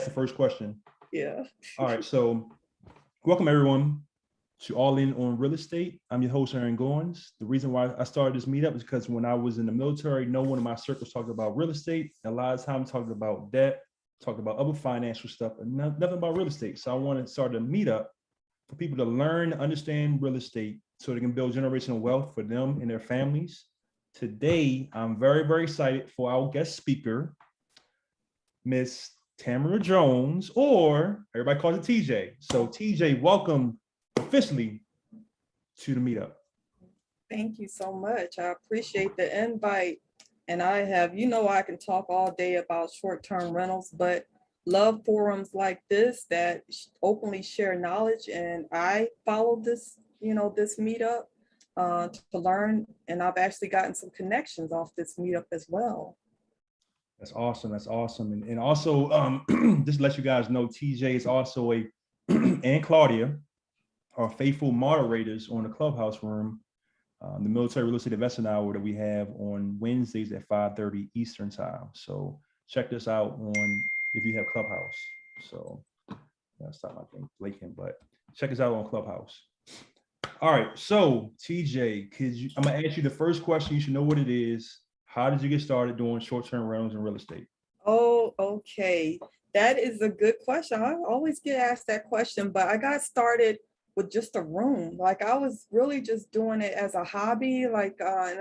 the first question. Yeah. All right, so welcome everyone to All In on Real Estate. I'm your host, Aaron Goins. The reason why I started this meetup is because when I was in the military, no one in my circles talked about real estate. A lot of times talking about debt, talking about other financial stuff, and nothing about real estate. So I want to start a meetup for people to learn, understand real estate so they can build generational wealth for them and their families. Today, I'm very, very excited for our guest speaker, Miss Tamara Jones, or everybody calls it TJ. So TJ, welcome officially to the meetup. Thank you so much. I appreciate the invite. And I have, I can talk all day about short-term rentals, but love forums like this that openly share knowledge. And I follow this, this meetup to learn. And I've actually gotten some connections off this meetup as well. That's awesome. That's awesome. And also, just to let you guys know, TJ is also and Claudia are faithful moderators on the Clubhouse room, the Military Real Estate Investment Hour that we have on Wednesdays at 5:30 Eastern Time. So check this out if you have Clubhouse. So that's not my thing, blinking, but check us out on Clubhouse. All right, so TJ, I'm gonna ask you the first question. You should know what it is. How did you get started doing short-term rentals in real estate? Oh, okay. That is a good question. I always get asked that question, but I got started with just a room. Like I was really just doing it as a hobby, and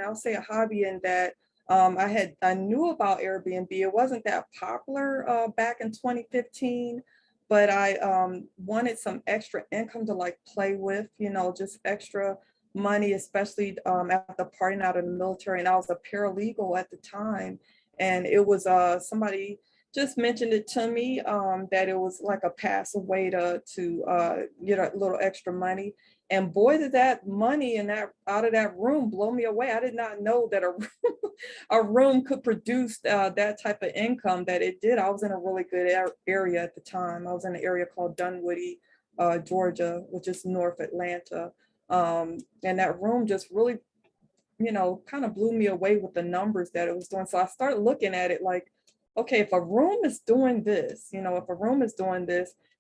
I'll say a hobby in that I knew about Airbnb. It wasn't that popular back in 2015, but I wanted some extra income to like play with, just extra money, especially after partying out in the military. And I was a paralegal at the time. And it was somebody just mentioned it to me that it was like a passive way to get a little extra money. And boy, did that money and that out of that room blow me away. I did not know that a room could produce that type of income that it did. I was in a really good area at the time. I was in an area called Dunwoody, Georgia, which is North Atlanta. And that room just really kind of blew me away with the numbers that it was doing. So I started looking at it like, okay, if a room is doing this,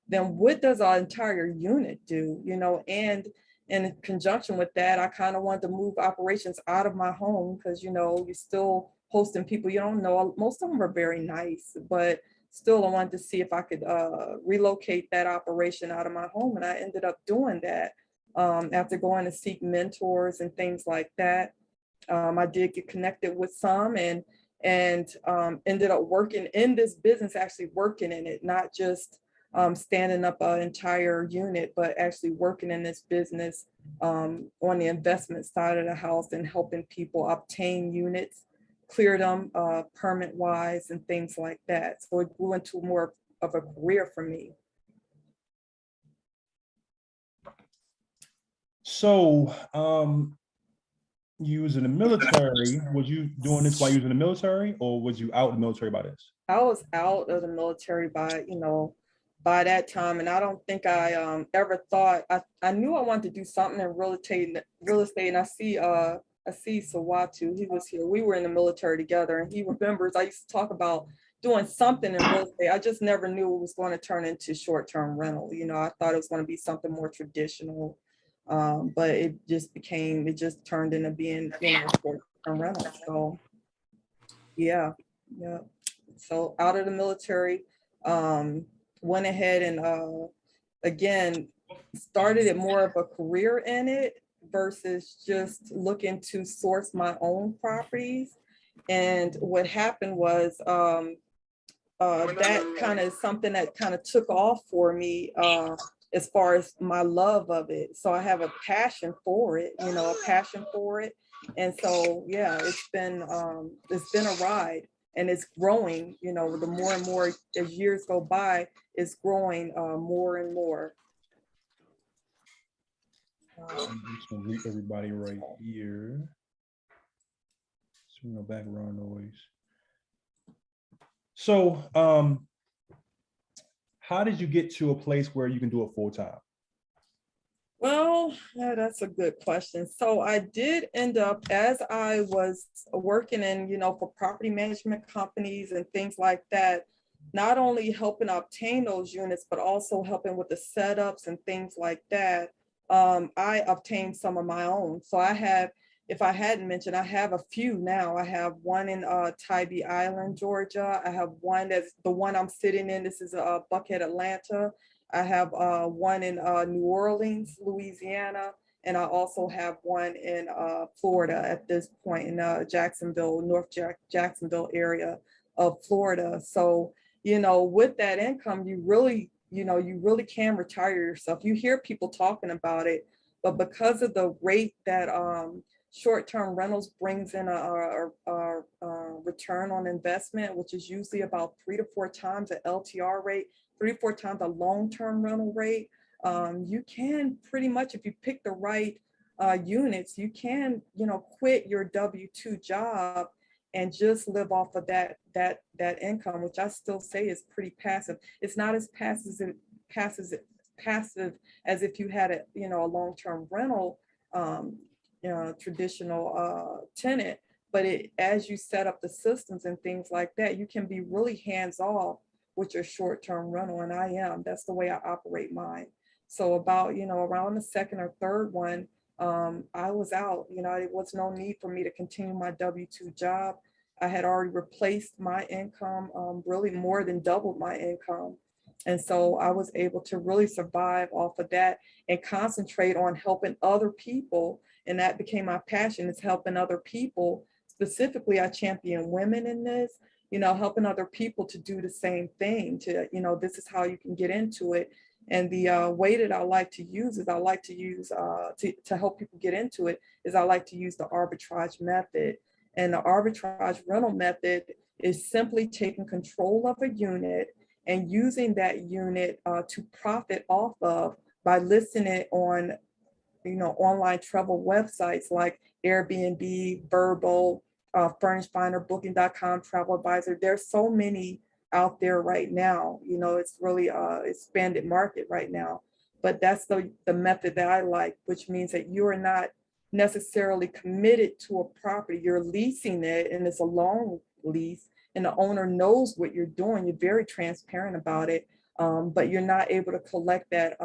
then what does our entire unit do? And in conjunction with that, I kind of wanted to move operations out of my home because, you're still hosting people you don't know. Most of them are very nice, but still I wanted to see if I could relocate that operation out of my home. And I ended up doing that after going to seek mentors and things like that. I did get connected with some and ended up working in this business, actually working in it, not just standing up an entire unit, but actually working in this business on the investment side of the house and helping people obtain units, clear them permit wise and things like that. So it grew into more of a career for me. So, you was in the military. Was you doing this while you was in the military, or was you out of the military by this? I was out of the military by that time, and I don't think I ever thought I knew I wanted to do something in real estate. And I see Sawatu, he was here. We were in the military together, and he remembers I used to talk about doing something in real estate. I just never knew it was going to turn into short-term rental. I thought it was going to be something more traditional. But it just turned into being, short-term rental. So yeah. So out of the military, went ahead and again, started it more of a career in it versus just looking to source my own properties. And what happened was that kind of something that kind of took off for me as far as my love of it. So I have a passion for it, And so, yeah, it's been a ride and it's growing, the more and more as years go by, it's growing more and more. I'm just gonna greet everybody right here. So no background noise. So, how did you get to a place where you can do it full time? Well, yeah, that's a good question. So I did end up, as I was working in, for property management companies and things like that, not only helping obtain those units, but also helping with the setups and things like that. I obtained some of my own. So I have, if I hadn't mentioned, I have a few now. I have one in Tybee Island, Georgia. I have one that's the one I'm sitting in. This is Buckhead, Atlanta. I have one in New Orleans, Louisiana. And I also have one in Florida at this point in Jacksonville, Jacksonville area of Florida. So, you know, with that income, you really, you know, you really can retire yourself. You hear people talking about it, but because of the rate that short-term rentals brings in a return on investment, which is usually about 3 to 4 times the LTR rate, 3 to 4 times the long-term rental rate. You can pretty much, if you pick the right units, you can, you know, quit your W-2 job and just live off of that income, which I still say is pretty passive. It's not as passive as if you had a, you know, a long-term rental, you know, traditional tenant. But as you set up the systems and things like that, you can be really hands-off with your short-term rental, and I am. That's the way I operate mine. So about, you know, around the second or third one, I was out. You know, it was no need for me to continue my W-2 job. I had already replaced my income, really more than doubled my income. And so I was able to really survive off of that and concentrate on helping other people. And that became my passion, is helping other people. Specifically, I champion women in this, you know, helping other people to do the same thing, to, you know, this is how you can get into it. And the way that I like to use is I like to use, to help people get into it, is I like to use the arbitrage method. And the arbitrage rental method is simply taking control of a unit and using that unit to profit off of by listing it on, you know, online travel websites like Airbnb, Vrbo, Furnish Finder, Booking.com, Travel Advisor. There's so many out there right now. You know, it's really expanded market right now. But that's the method that I like, which means that you are not necessarily committed to a property. You're leasing it, and it's a long lease, and the owner knows what you're doing. You're very transparent about it, but you're not able to collect that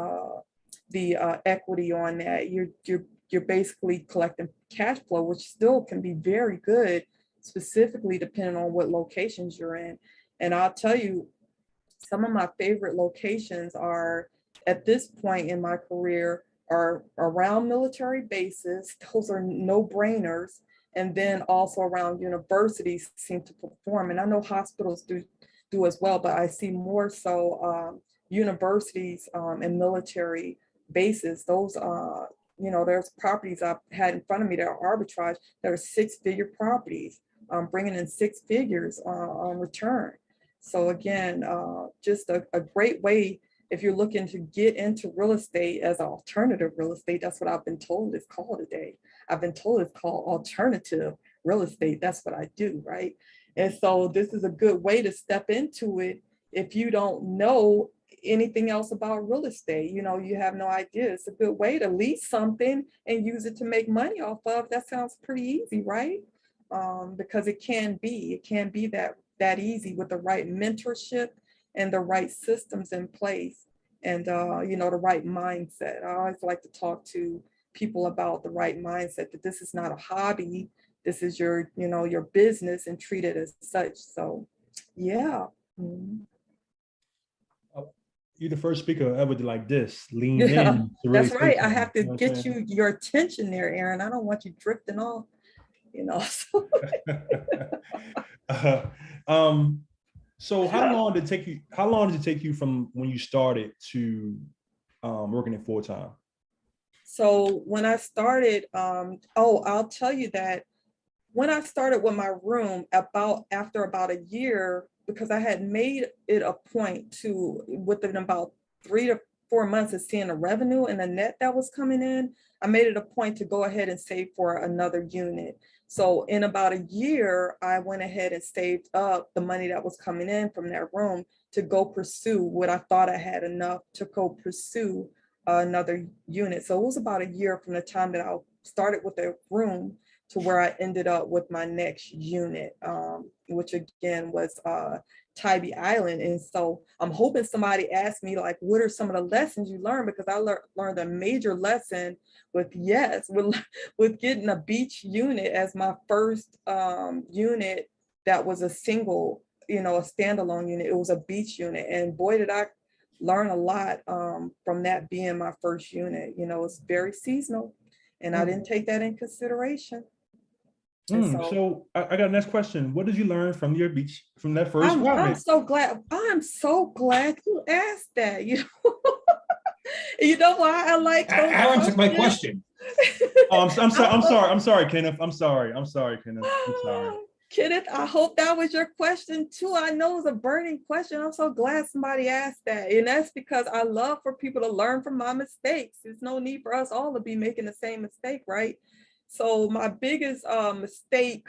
the equity on that. You're basically collecting cash flow, which still can be very good, specifically depending on what locations you're in. And I'll tell you, some of my favorite locations are, at this point in my career, are around military bases. Those are no-brainers. And then also around universities seem to perform. And I know hospitals do as well, but I see more so universities and military bases. Those, you know, there's properties I've had in front of me that are arbitrage that are 6-figure properties, bringing in 6 figures on return. So again, just a great way if you're looking to get into real estate as alternative real estate. That's what I've been told it's called today. I've been told it's called alternative real estate. That's what I do, right? And so this is a good way to step into it if you don't know anything else about real estate. You know, you have no idea. It's a good way to lease something and use it to make money off of. That sounds pretty easy, right? Because it can be that easy with the right mentorship and the right systems in place, and you know, the right mindset. I always like to talk to people about the right mindset, that this is not a hobby, this is your, you know, your business, and treat it as such. So yeah. Mm-hmm. You're the first speaker ever to like this, lean Yeah, in to really that's right. I something, have you to know what I'm get saying? your attention there, Aaron. I don't want you drifting off, you know. So. So how long did it take you? How long did it take you from when you started to working it full time? So when I started, I'll tell you that when I started with my room, after about a year, because I had made it a point to, within about 3 to 4 months of seeing the revenue and the net that was coming in, I made it a point to go ahead and save for another unit. So in about a year, I went ahead and saved up the money that was coming in from that room to go pursue what I thought I had enough to go pursue another unit. So it was about a year from the time that I started with the room to where I ended up with my next unit, which again was Tybee Island. And so I'm hoping somebody asks me like, what are some of the lessons you learned? Because I learned a major lesson with getting a beach unit as my first unit that was a single, a standalone unit. It was a beach unit. And boy, did I learn a lot from that being my first unit. It's very seasonal and I didn't take that in consideration. And so So I got a next question. What did you learn from your beach, from that first I'm unit? so glad you asked that. You know why I like those Aharon took my questions? question. Oh, I'm sorry, Kenneth. I'm sorry, Kenneth. I'm sorry. Kenneth, I hope that was your question too. I know it's a burning question. I'm so glad somebody asked that. And that's because I love for people to learn from my mistakes. There's no need for us all to be making the same mistake, right? So my biggest mistake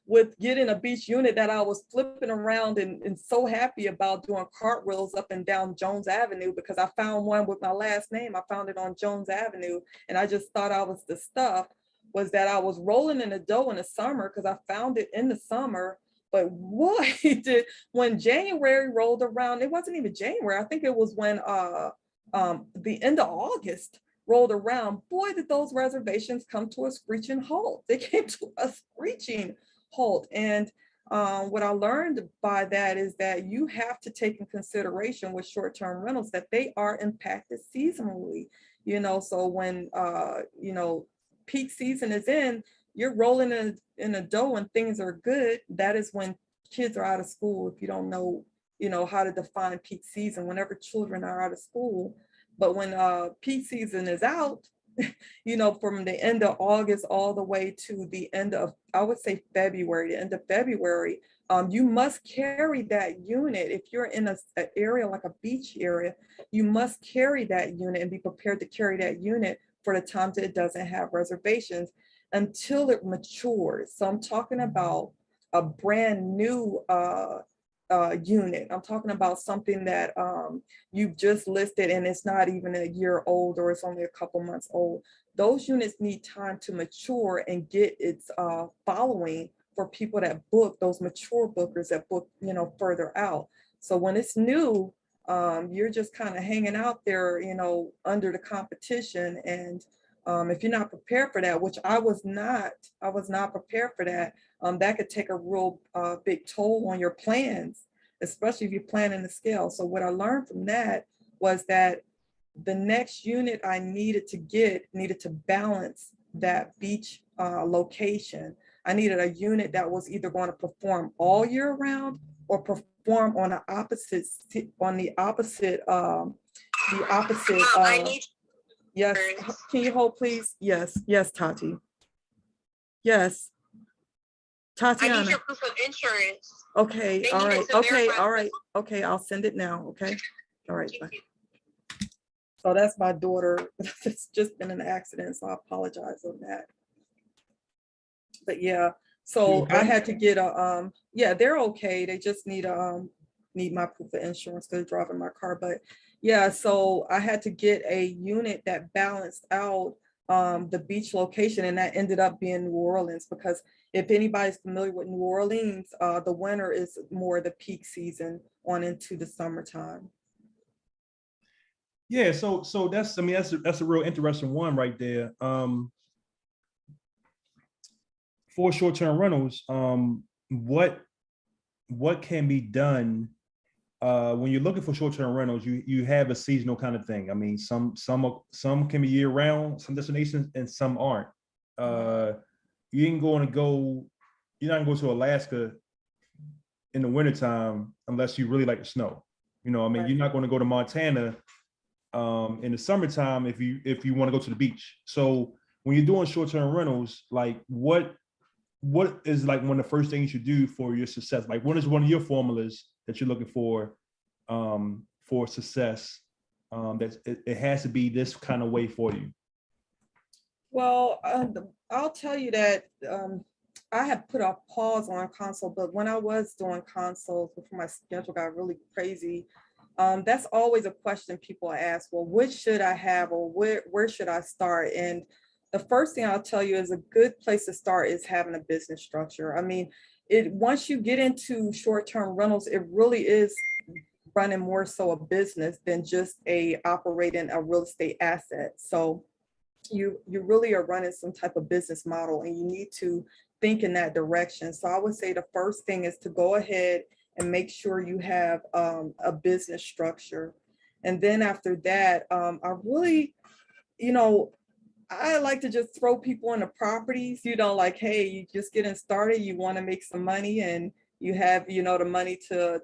with getting a beach unit that I was flipping around and so happy about doing cartwheels up and down Jones Avenue, because I found one with my last name. I found it on Jones Avenue and I just thought I was the stuff, was that I was rolling in the dough in the summer because I found it in the summer. But what did, when January rolled around, it wasn't even January. I think it was when the end of August rolled around, boy, did those reservations come to a screeching halt. They came to a screeching halt. And what I learned by that is that you have to take in consideration with short-term rentals that they are impacted seasonally. So when peak season is in, you're rolling in a dough and things are good. That is when kids are out of school. If you don't know, how to define peak season, whenever children are out of school. But when peak season is out, from the end of August all the way to the end of, I would say February, the end of February, you must carry that unit. If you're in an area like a beach area, you must carry that unit and be prepared to carry that unit for the times that it doesn't have reservations until it matures. So I'm talking about a brand new unit. I'm talking about something that you've just listed and it's not even a year old or it's only a couple months old. Those units need time to mature and get its following for people that book, those mature bookers that book, further out. So when it's new, you're just kind of hanging out there, under the competition. And if you're not prepared for that, which I was not prepared for that, that could take a real big toll on your plans, especially if you're planning to scale. So what I learned from that was that the next unit I needed to balance that beach location. I needed a unit that was either going to perform all year round or perform on the opposite. Yes, can you hold please? Yes, Tati. Yes. Tatiana. I need your proof of insurance. Okay, all right, okay, I'll send it now, okay? All right, bye. So that's my daughter. It's just been an accident, so I apologize on that. But yeah, so I had to get a, yeah, they're okay. They just need my proof of insurance because they're driving my car. But yeah, so I had to get a unit that balanced out the beach location, and that ended up being New Orleans, because if anybody's familiar with New Orleans, the winter is more the peak season on into the summertime. Yeah, so that's, I mean, that's a real interesting one right there. For short-term rentals, what can be done when you're looking for short-term rentals? You have a seasonal kind of thing. I mean, some can be year-round, some destinations, and some aren't. You're not going to go to Alaska in the wintertime unless you really like the snow. I mean, right. You're not going to go to Montana in the summertime if you want to go to the beach. So when you're doing short-term rentals, like what is like one of the first things you do for your success? Like, what is one of your formulas that you're looking for success? That it has to be this kind of way for you. Well, I'll tell you that I have put a pause on console, but when I was doing consoles before my schedule got really crazy, that's always a question people ask. Well, which should I have, or where should I start? And the first thing I'll tell you is a good place to start is having a business structure. I mean, once you get into short-term rentals, it really is running more so a business than just operating a real estate asset. So you really are running some type of business model, and you need to think in that direction. So I would say the first thing is to go ahead and make sure you have a business structure. And then after that, I really, I like to just throw people into properties, like, hey, you just getting started, you want to make some money, and you have, the money to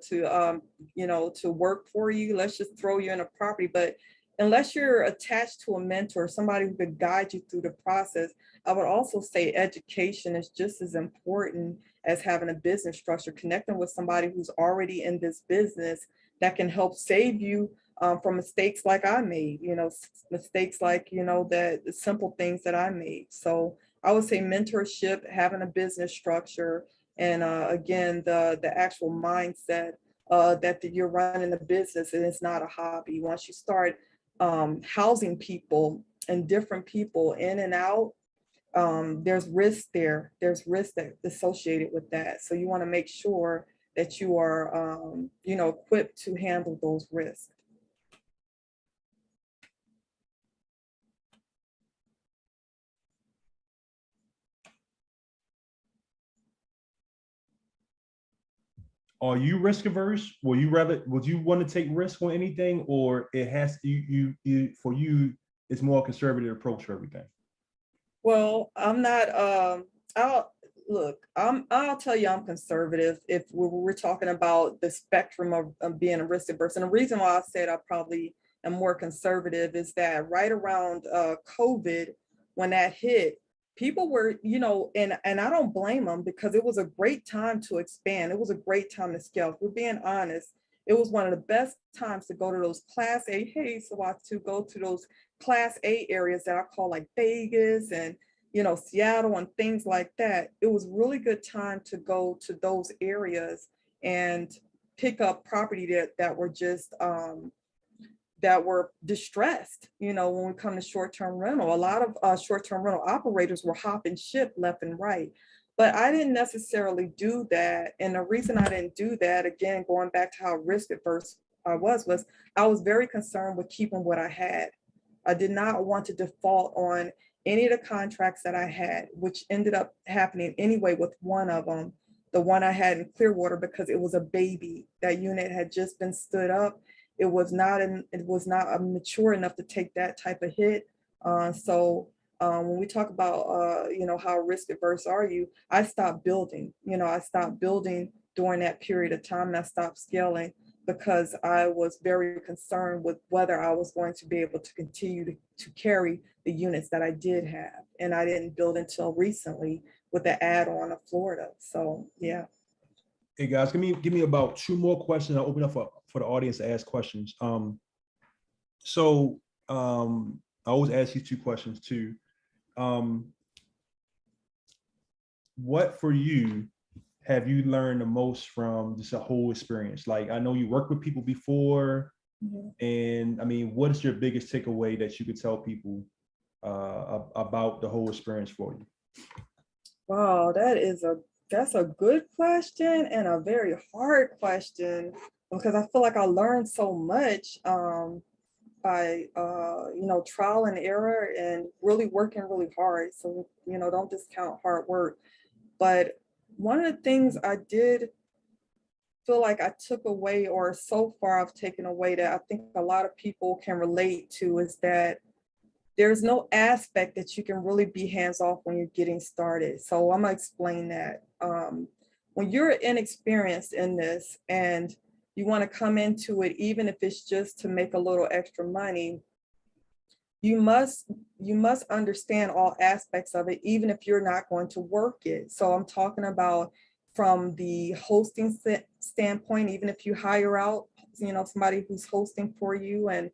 work for you. Let's just throw you in a property. But unless you're attached to a mentor, somebody who could guide you through the process, I would also say education is just as important as having a business structure. Connecting with somebody who's already in this business that can help save you from mistakes like I made, mistakes like, the simple things that I made. So I would say mentorship, having a business structure, and again, the actual mindset that you're running a business and it's not a hobby. Once you start housing people and different people in and out, there's risk there. There's risk that associated with that. So you want to make sure that you are, equipped to handle those risks. Are you risk averse? Would you want to take risk on anything, or it has for you, it's more conservative approach for everything? Well, I'm not, I'll tell you I'm conservative if we're talking about the spectrum of being a risk averse. And the reason why I said I probably am more conservative is that right around COVID, when that hit, people were, and I don't blame them, because it was a great time to expand. It was a great time to scale. If we're being honest, it was one of the best times to go to those Class A, to go to those Class A areas that I call like Vegas and, Seattle and things like that. It was really good time to go to those areas and pick up property that were just, that were distressed. When we come to short-term rental, a lot of short-term rental operators were hopping ship left and right. But I didn't necessarily do that. And the reason I didn't do that, again, going back to how risk averse I was I was very concerned with keeping what I had. I did not want to default on any of the contracts that I had, which ended up happening anyway with one of them, the one I had in Clearwater, because it was a baby. That unit had just been stood up. It was not mature enough to take that type of hit. So when we talk about, how risk averse are you, I stopped building. I stopped building during that period of time, and I stopped scaling because I was very concerned with whether I was going to be able to continue to carry the units that I did have. And I didn't build until recently with the add-on of Florida. So, yeah. Hey guys, give me about 2 more questions. I'll open up for the audience to ask questions. I always ask you 2 questions too. What for you have you learned the most from this whole experience? Like, I know you worked with people before, and I mean, what is your biggest takeaway that you could tell people about the whole experience for you? Wow, that's a good question and a very hard question, because I feel like I learned so much by trial and error and really working really hard. So, don't discount hard work. But one of the things I did feel like I took away, or so far I've taken away, that I think a lot of people can relate to, is that there's no aspect that you can really be hands off when you're getting started. So I'm gonna explain that. When you're inexperienced in this and you want to come into it, even if it's just to make a little extra money, you must understand all aspects of it, even if you're not going to work it. So I'm talking about from the hosting standpoint, even if you hire out, somebody who's hosting for you and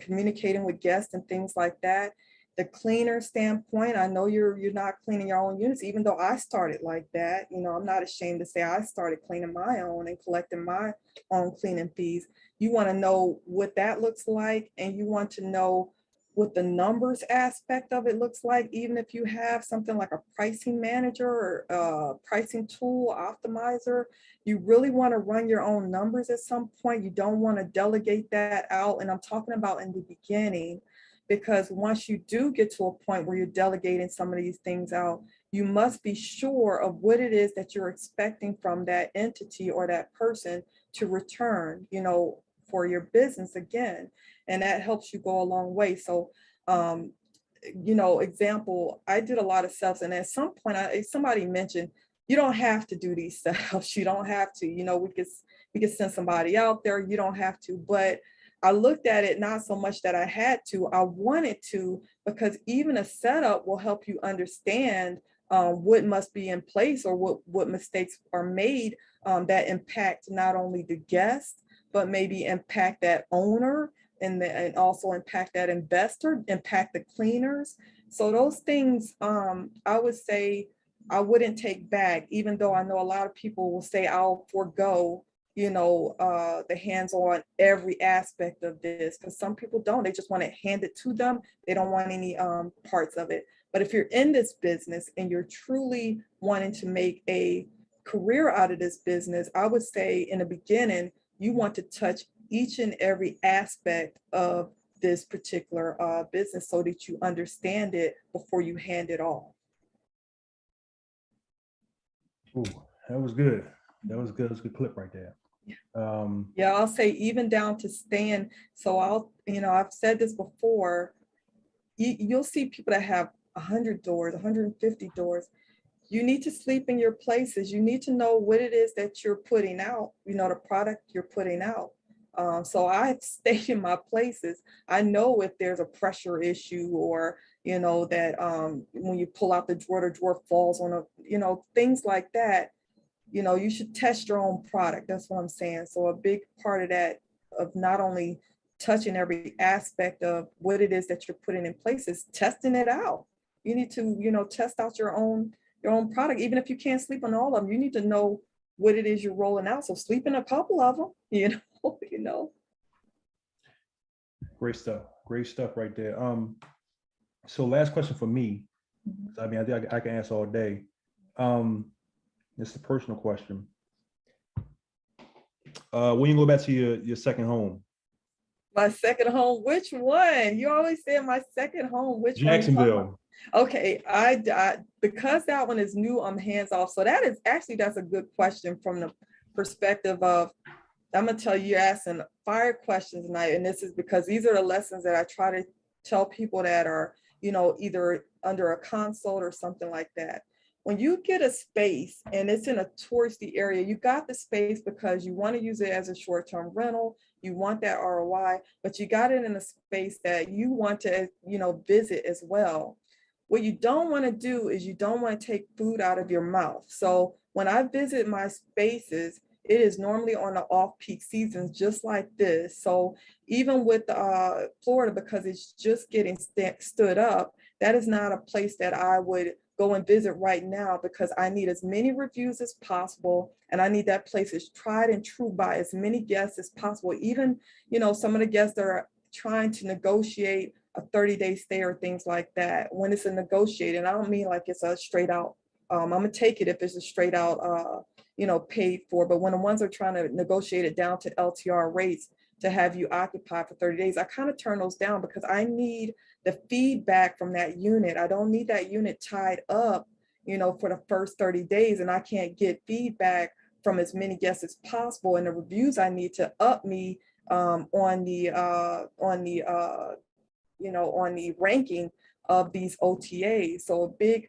communicating with guests and things like that. The cleaner standpoint, I know you're not cleaning your own units, even though I started like that. I'm not ashamed to say I started cleaning my own and collecting my own cleaning fees. You want to know what that looks like, and you want to know what the numbers aspect of it looks like, even if you have something like a pricing manager or a pricing tool optimizer, you really want to run your own numbers at some point. You don't want to delegate that out. And I'm talking about in the beginning, because once you do get to a point where you're delegating some of these things out, you must be sure of what it is that you're expecting from that entity or that person to return, for your business again. And that helps you go a long way. So, example, I did a lot of selves, and at some point, somebody mentioned, you don't have to do these selves. You don't have to, we could send somebody out there. You don't have to, but I looked at it not so much that I had to, I wanted to, because even a setup will help you understand what must be in place, or what mistakes are made that impact not only the guest, but maybe impact that owner, and also impact that investor, impact the cleaners. So those things, I would say I wouldn't take back, even though I know a lot of people will say I'll forego, the hands-on every aspect of this, because some people don't. They just want it handed to them. They don't want any parts of it. But if you're in this business and you're truly wanting to make a career out of this business, I would say in the beginning, you want to touch each and every aspect of this particular business so that you understand it before you hand it off. Ooh, that was good. That was good. That's a good clip right there. Yeah, I'll say even down to staying. So I've said this before, you'll see people that have 100 doors, 150 doors. You need to sleep in your places. You need to know what it is that you're putting out, the product you're putting out. So I stay in my places. I know if there's a pressure issue, or, that when you pull out the drawer falls on things like that. You should test your own product. That's what I'm saying. So a big part of that, of not only touching every aspect of what it is that you're putting in place, is testing it out. You need to, test out your own product. Even if you can't sleep on all of them, you need to know what it is you're rolling out. So sleep in a couple of them, Great stuff. Great stuff right there. So last question for me. I mean, I think I can answer all day. It's a personal question. When you go back to your second home? My second home, which one? You always say my second home, which Jacksonville. One? Okay, I because that one is new, I'm hands off. So that's a good question from the perspective of, I'm gonna tell you, you're asking fire questions tonight, and this is because these are the lessons that I try to tell people that are, either under a consult or something like that. When you get a space and it's in a touristy area, you got the space because you want to use it as a short-term rental, you want that ROI, but you got it in a space that you want to, visit as well. What you don't want to do is you don't want to take food out of your mouth. So when I visit my spaces, it is normally on the off-peak seasons, just like this. So even with Florida, because it's just getting stood up, that is not a place that I would go and visit right now, because I need as many reviews as possible. And I need that place is tried and true by as many guests as possible. Even, some of the guests that are trying to negotiate a 30-day stay or things like that, when it's a negotiated, I don't mean like it's a straight out, I'm gonna take it if it's a straight out, paid for, but when the ones are trying to negotiate it down to LTR rates to have you occupy for 30 days, I kind of turn those down, because I need the feedback from that unit. I don't need that unit tied up, for the first 30 days, and I can't get feedback from as many guests as possible. And the reviews I need to up me on the ranking of these OTAs. So a big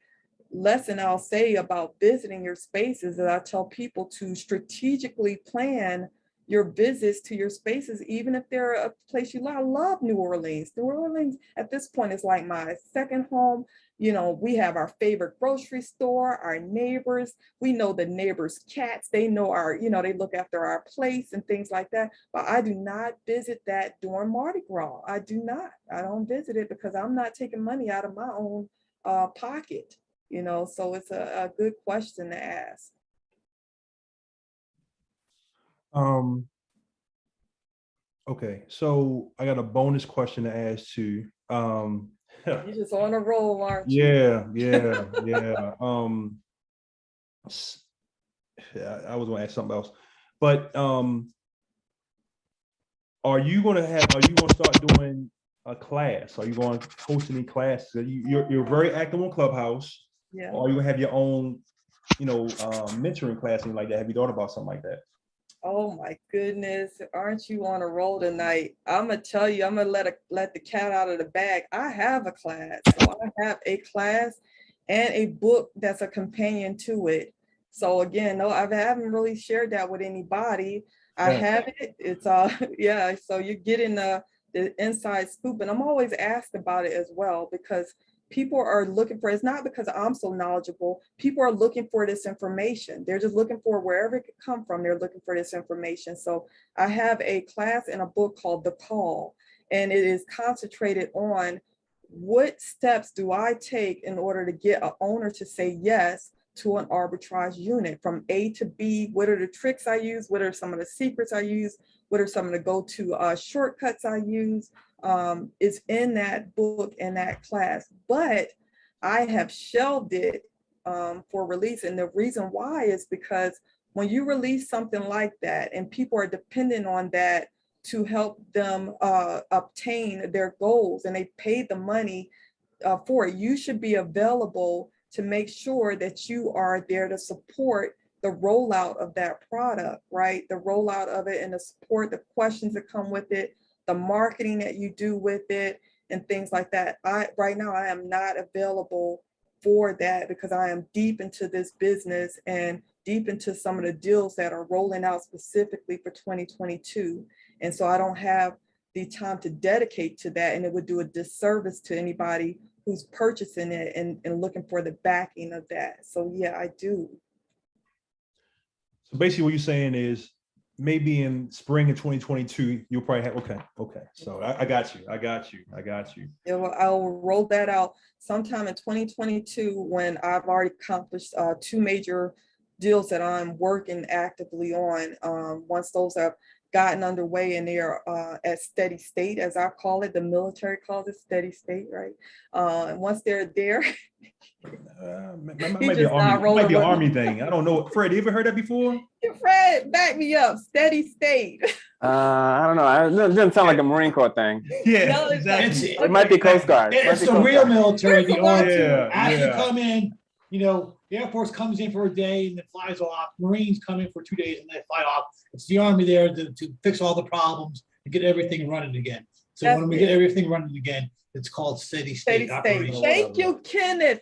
lesson I'll say about visiting your spaces is I tell people to strategically plan your visits to your spaces, even if they're a place you love. I love New Orleans. New Orleans at this point is like my second home. We have our favorite grocery store, our neighbors. We know the neighbors' cats. They know they look after our place and things like that. But I do not visit that during Mardi Gras. I do not. I don't visit it because I'm not taking money out of my own pocket. So it's a good question to ask. Okay, so I got a bonus question to ask too. You're just on a roll, aren't you? yeah. Yeah, I was going to ask something else, but are you going to start doing a class? Are you going to host any classes? You're very active on Clubhouse. Yeah. Or are you going to have your own, mentoring class, anything like that? Have you thought about something like that? Oh my goodness, aren't you on a roll tonight? I'm gonna tell you, I'm gonna let the cat out of the bag. I have a class. So I have a class and a book that's a companion to it. So again, no, I haven't really shared that with anybody. I have it. It's yeah, so you're getting the inside scoop. And I'm always asked about it as well because people are looking for, it's not because I'm so knowledgeable, people are looking for this information. They're just looking for wherever it could come from, they're looking for this information. So I have a class and a book called The Call, and it is concentrated on what steps do I take in order to get an owner to say yes to an arbitrage unit from A to B. What are the tricks I use? What are some of the secrets I use? What are some of the go-to shortcuts I use? Is in that book and that class, but I have shelved it for release. And the reason why is because when you release something like that and people are dependent on that to help them obtain their goals and they paid the money for it, you should be available to make sure that you are there to support the rollout of that product, right? The rollout of it and the support, the questions that come with it, the marketing that you do with it and things like that. Right now I am not available for that because I am deep into this business and deep into some of the deals that are rolling out specifically for 2022. And so I don't have the time to dedicate to that, and it would do a disservice to anybody who's purchasing it and looking for the backing of that. So yeah, I do. So basically what you're saying is maybe in spring of 2022, you'll probably have, okay. So I got you. Yeah, well, I'll roll that out sometime in 2022 when I've already accomplished 2 major deals that I'm working actively on. Once those have gotten underway and they are at steady state, as I call it, the military calls it steady state, right? And once they're there, might be an army thing. I don't know. Fred, you ever heard that before? Fred, back me up. Steady state. I don't know. It doesn't sound like a Marine Corps thing. Yeah, No, exactly. It might be Coast Guard. It's the real military. The Army, yeah. you come in, the Air Force comes in for a day and then flies off. Marines come in for 2 days and they fly off. It's the Army there to fix all the problems and get everything running again. So when we get everything running again, it's called steady state operation. Thank you, Kenneth.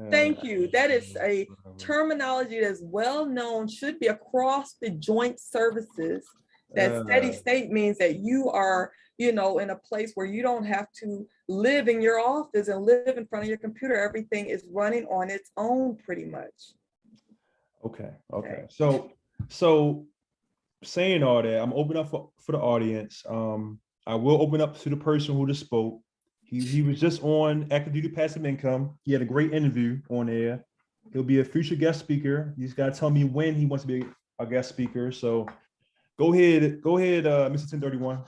Thank you. That is a terminology that's well known, should be across the joint services. That steady state means that you are, in a place where you don't have to live in your office and live in front of your computer. Everything is running on its own pretty much. Okay. So saying all that, I'm open up for the audience. I will open up to the person who just spoke. He was just on Active Duty Passive Income. He had a great interview on air. He'll be a future guest speaker. He's got to tell me when he wants to be a guest speaker. So go ahead, Mr. 1031.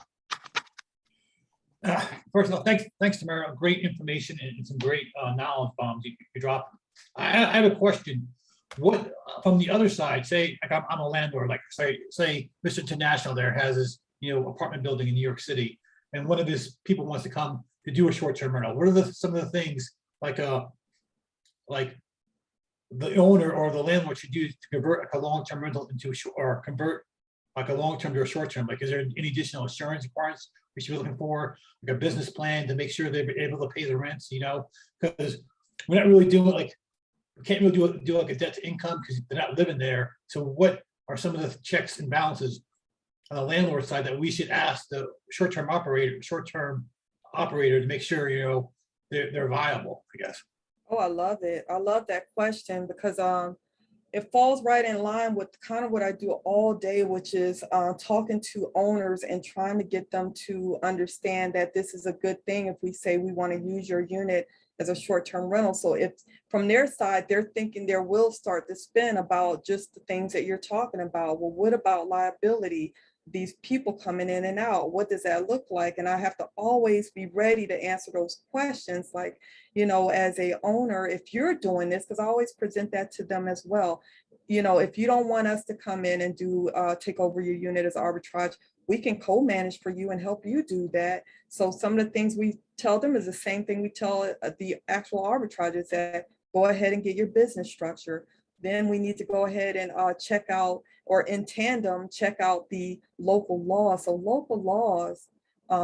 First of all, thanks, Tamara. Great information and some great knowledge bombs you dropped. I have a question. What from the other side? Say, like I'm a landlord. Like say, Mr. International there has his apartment building in New York City, and one of his people wants to come to do a short-term rental. What are some of the things like the owner or the landlord should do to convert like a long-term rental into or convert like a long-term to a short-term? Like, is there any additional insurance requirements we should be looking for, like a business plan to make sure they're able to pay the rents? Because we're not really doing we can't really do like a debt to income because they're not living there. So what are some of the checks and balances on the landlord side that we should ask the short-term operator to make sure they're viable, I guess? Oh, I love it. I love that question because it falls right in line with kind of what I do all day, which is talking to owners and trying to get them to understand that this is a good thing if we say we want to use your unit as a short-term rental. So if from their side, they're thinking their wheels start to spin about just the things that you're talking about. Well, what about liability? these people coming in and out, what does that look like? And I have to always be ready to answer those questions. Like, as a owner, if you're doing this, because I always present that to them as well. If you don't want us to come in and do take over your unit as arbitrage, we can co-manage for you and help you do that. So some of the things we tell them is the same thing we tell the actual arbitrage, is that go ahead and get your business structure. Then we need to go ahead and check out, or in tandem, check out the local laws. So local laws,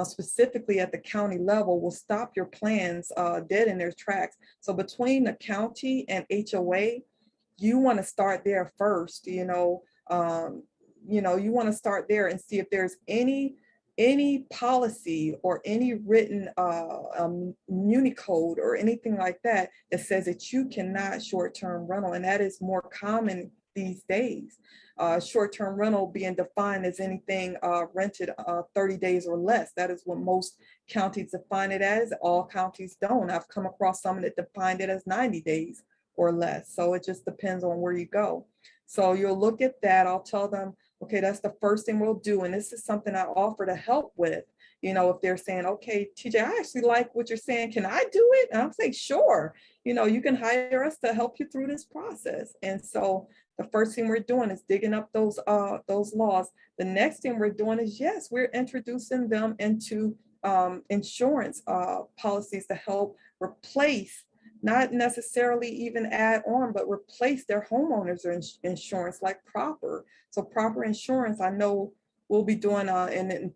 specifically at the county level, will stop your plans dead in their tracks. So between the county and HOA, you want to start there first. You want to start there and see if there's any policy or any written muni code or anything like that that says that you cannot short-term rental, and that is more common these days. Short-term rental being defined as anything rented 30 days or less. That is what most counties define it as. All counties don't. I've come across some that defined it as 90 days or less. So it just depends on where you go. So you'll look at that. I'll tell them, okay, that's the first thing we'll do. And this is something I offer to help with. If they're saying, okay, TJ, I actually like what you're saying. Can I do it? And I'm saying, sure. You can hire us to help you through this process. And so the first thing we're doing is digging up those laws. The next thing we're doing is, yes, we're introducing them into insurance policies to help replace, not necessarily even add on, but replace their homeowners insurance, like proper. So proper insurance, I know we'll be doing, and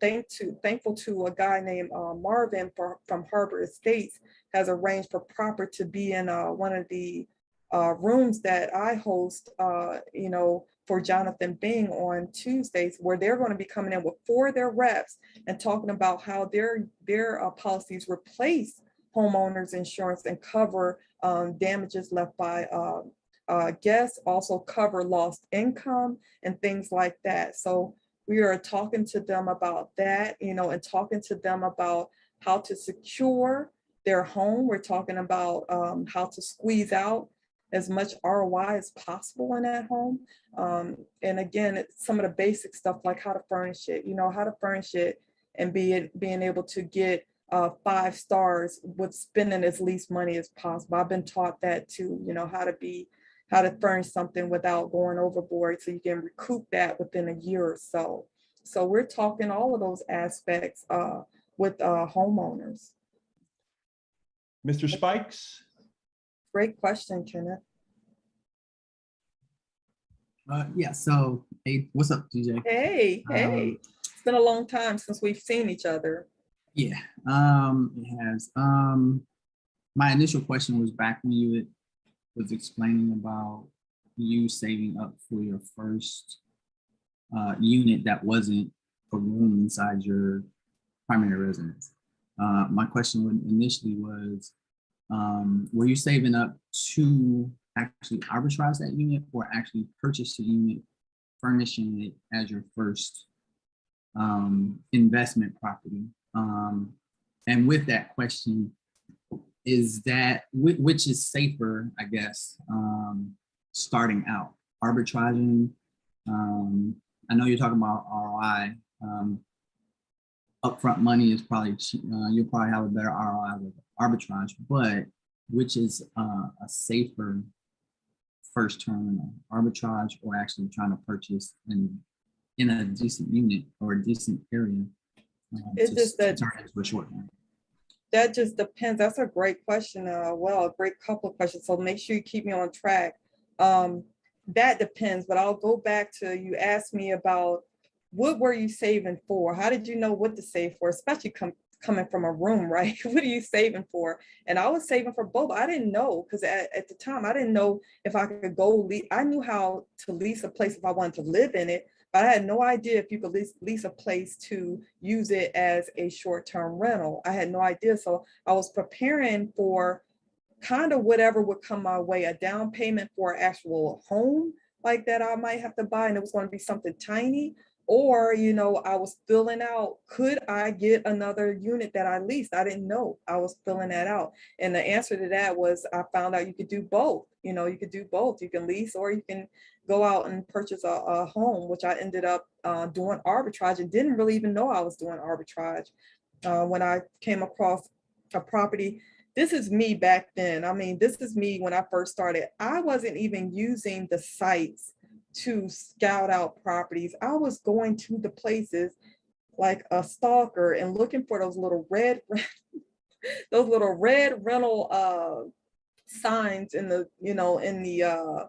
thankful to a guy named Marvin from Harbor Estates, has arranged for proper to be in one of the rooms that I host, for Jonathan Bing on Tuesdays, where they're going to be coming in with 4 of their reps and talking about how their policies replace homeowners insurance and cover damages left by guests, also cover lost income and things like that. So we are talking to them about that, and talking to them about how to secure their home. We're talking about how to squeeze out as much ROI as possible in that home. And again, it's some of the basic stuff like how to furnish it, and being able to get 5 stars with spending as least money as possible. I've been taught that too, how to furnish something without going overboard, so you can recoup that within a year or so. So we're talking all of those aspects with homeowners. Mr. Spikes? Great question, Kenneth. Yeah, so hey, what's up, DJ? Hey, it's been a long time since we've seen each other. Yeah, it has. My initial question was back when you was explaining about you saving up for your first unit that wasn't a room inside your primary residence. My question initially was, were you saving up to actually arbitrage that unit, or actually purchase a unit, furnishing it as your first investment property? And with that question, is that which is safer, I guess, starting out? Arbitraging, I know you're talking about ROI. Upfront money is probably, you'll probably have a better ROI with arbitrage, but which is a safer first term, arbitrage, or actually trying to purchase in a decent unit or a decent area? It's just that turn into a short term. That just depends. That's a great question. A great couple of questions. So make sure you keep me on track. That depends, but I'll go back to, you asked me about what were you saving for? How did you know what to save for, especially coming from a room, right? What are you saving for? And I was saving for both. I didn't know, because at the time, I didn't know if I could go I knew how to lease a place if I wanted to live in it, but I had no idea if you could lease a place to use it as a short-term rental. I had no idea. So I was preparing for kind of whatever would come my way, a down payment for an actual home like that I might have to buy, and it was going to be something tiny, Or, you know, I was filling out, could I get another unit that I leased? I didn't know. I was filling that out. And the answer to that was I found out you could do both. You know, you could do both. You can lease or you can go out and purchase a home, which I ended up doing arbitrage and didn't really even know I was doing arbitrage. When I came across a property, this is me back then. I mean, this is me when I first started. I wasn't even using the sites to scout out properties. I was going to the places like a stalker and looking for those little red rental signs in the, you know, in the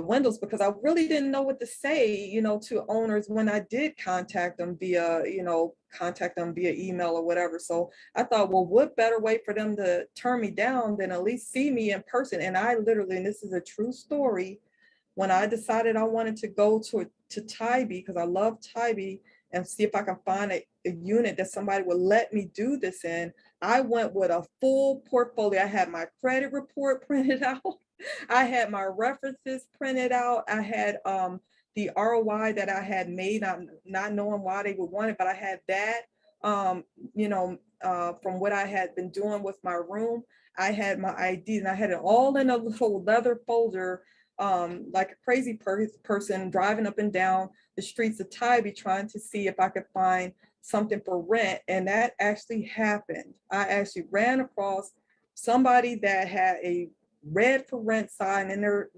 windows, because I really didn't know what to say, you know, to owners when I did contact them via, you know, contact them via email or whatever. So I thought, well, what better way for them to turn me down than at least see me in person? And I literally, and this is a true story, when I decided I wanted to go to Tybee, because I love Tybee, and see if I can find a unit that somebody would let me do this in, I went with a full portfolio. I had my credit report printed out. I had my references printed out. I had the ROI that I had made, not knowing why they would want it, but I had that, you know, from what I had been doing with my room. I had my ID and I had it all in a little leather folder, like a crazy person driving up and down the streets of Tybee trying to see if I could find something for rent. And that actually happened. I actually ran across somebody that had a red for rent sign in their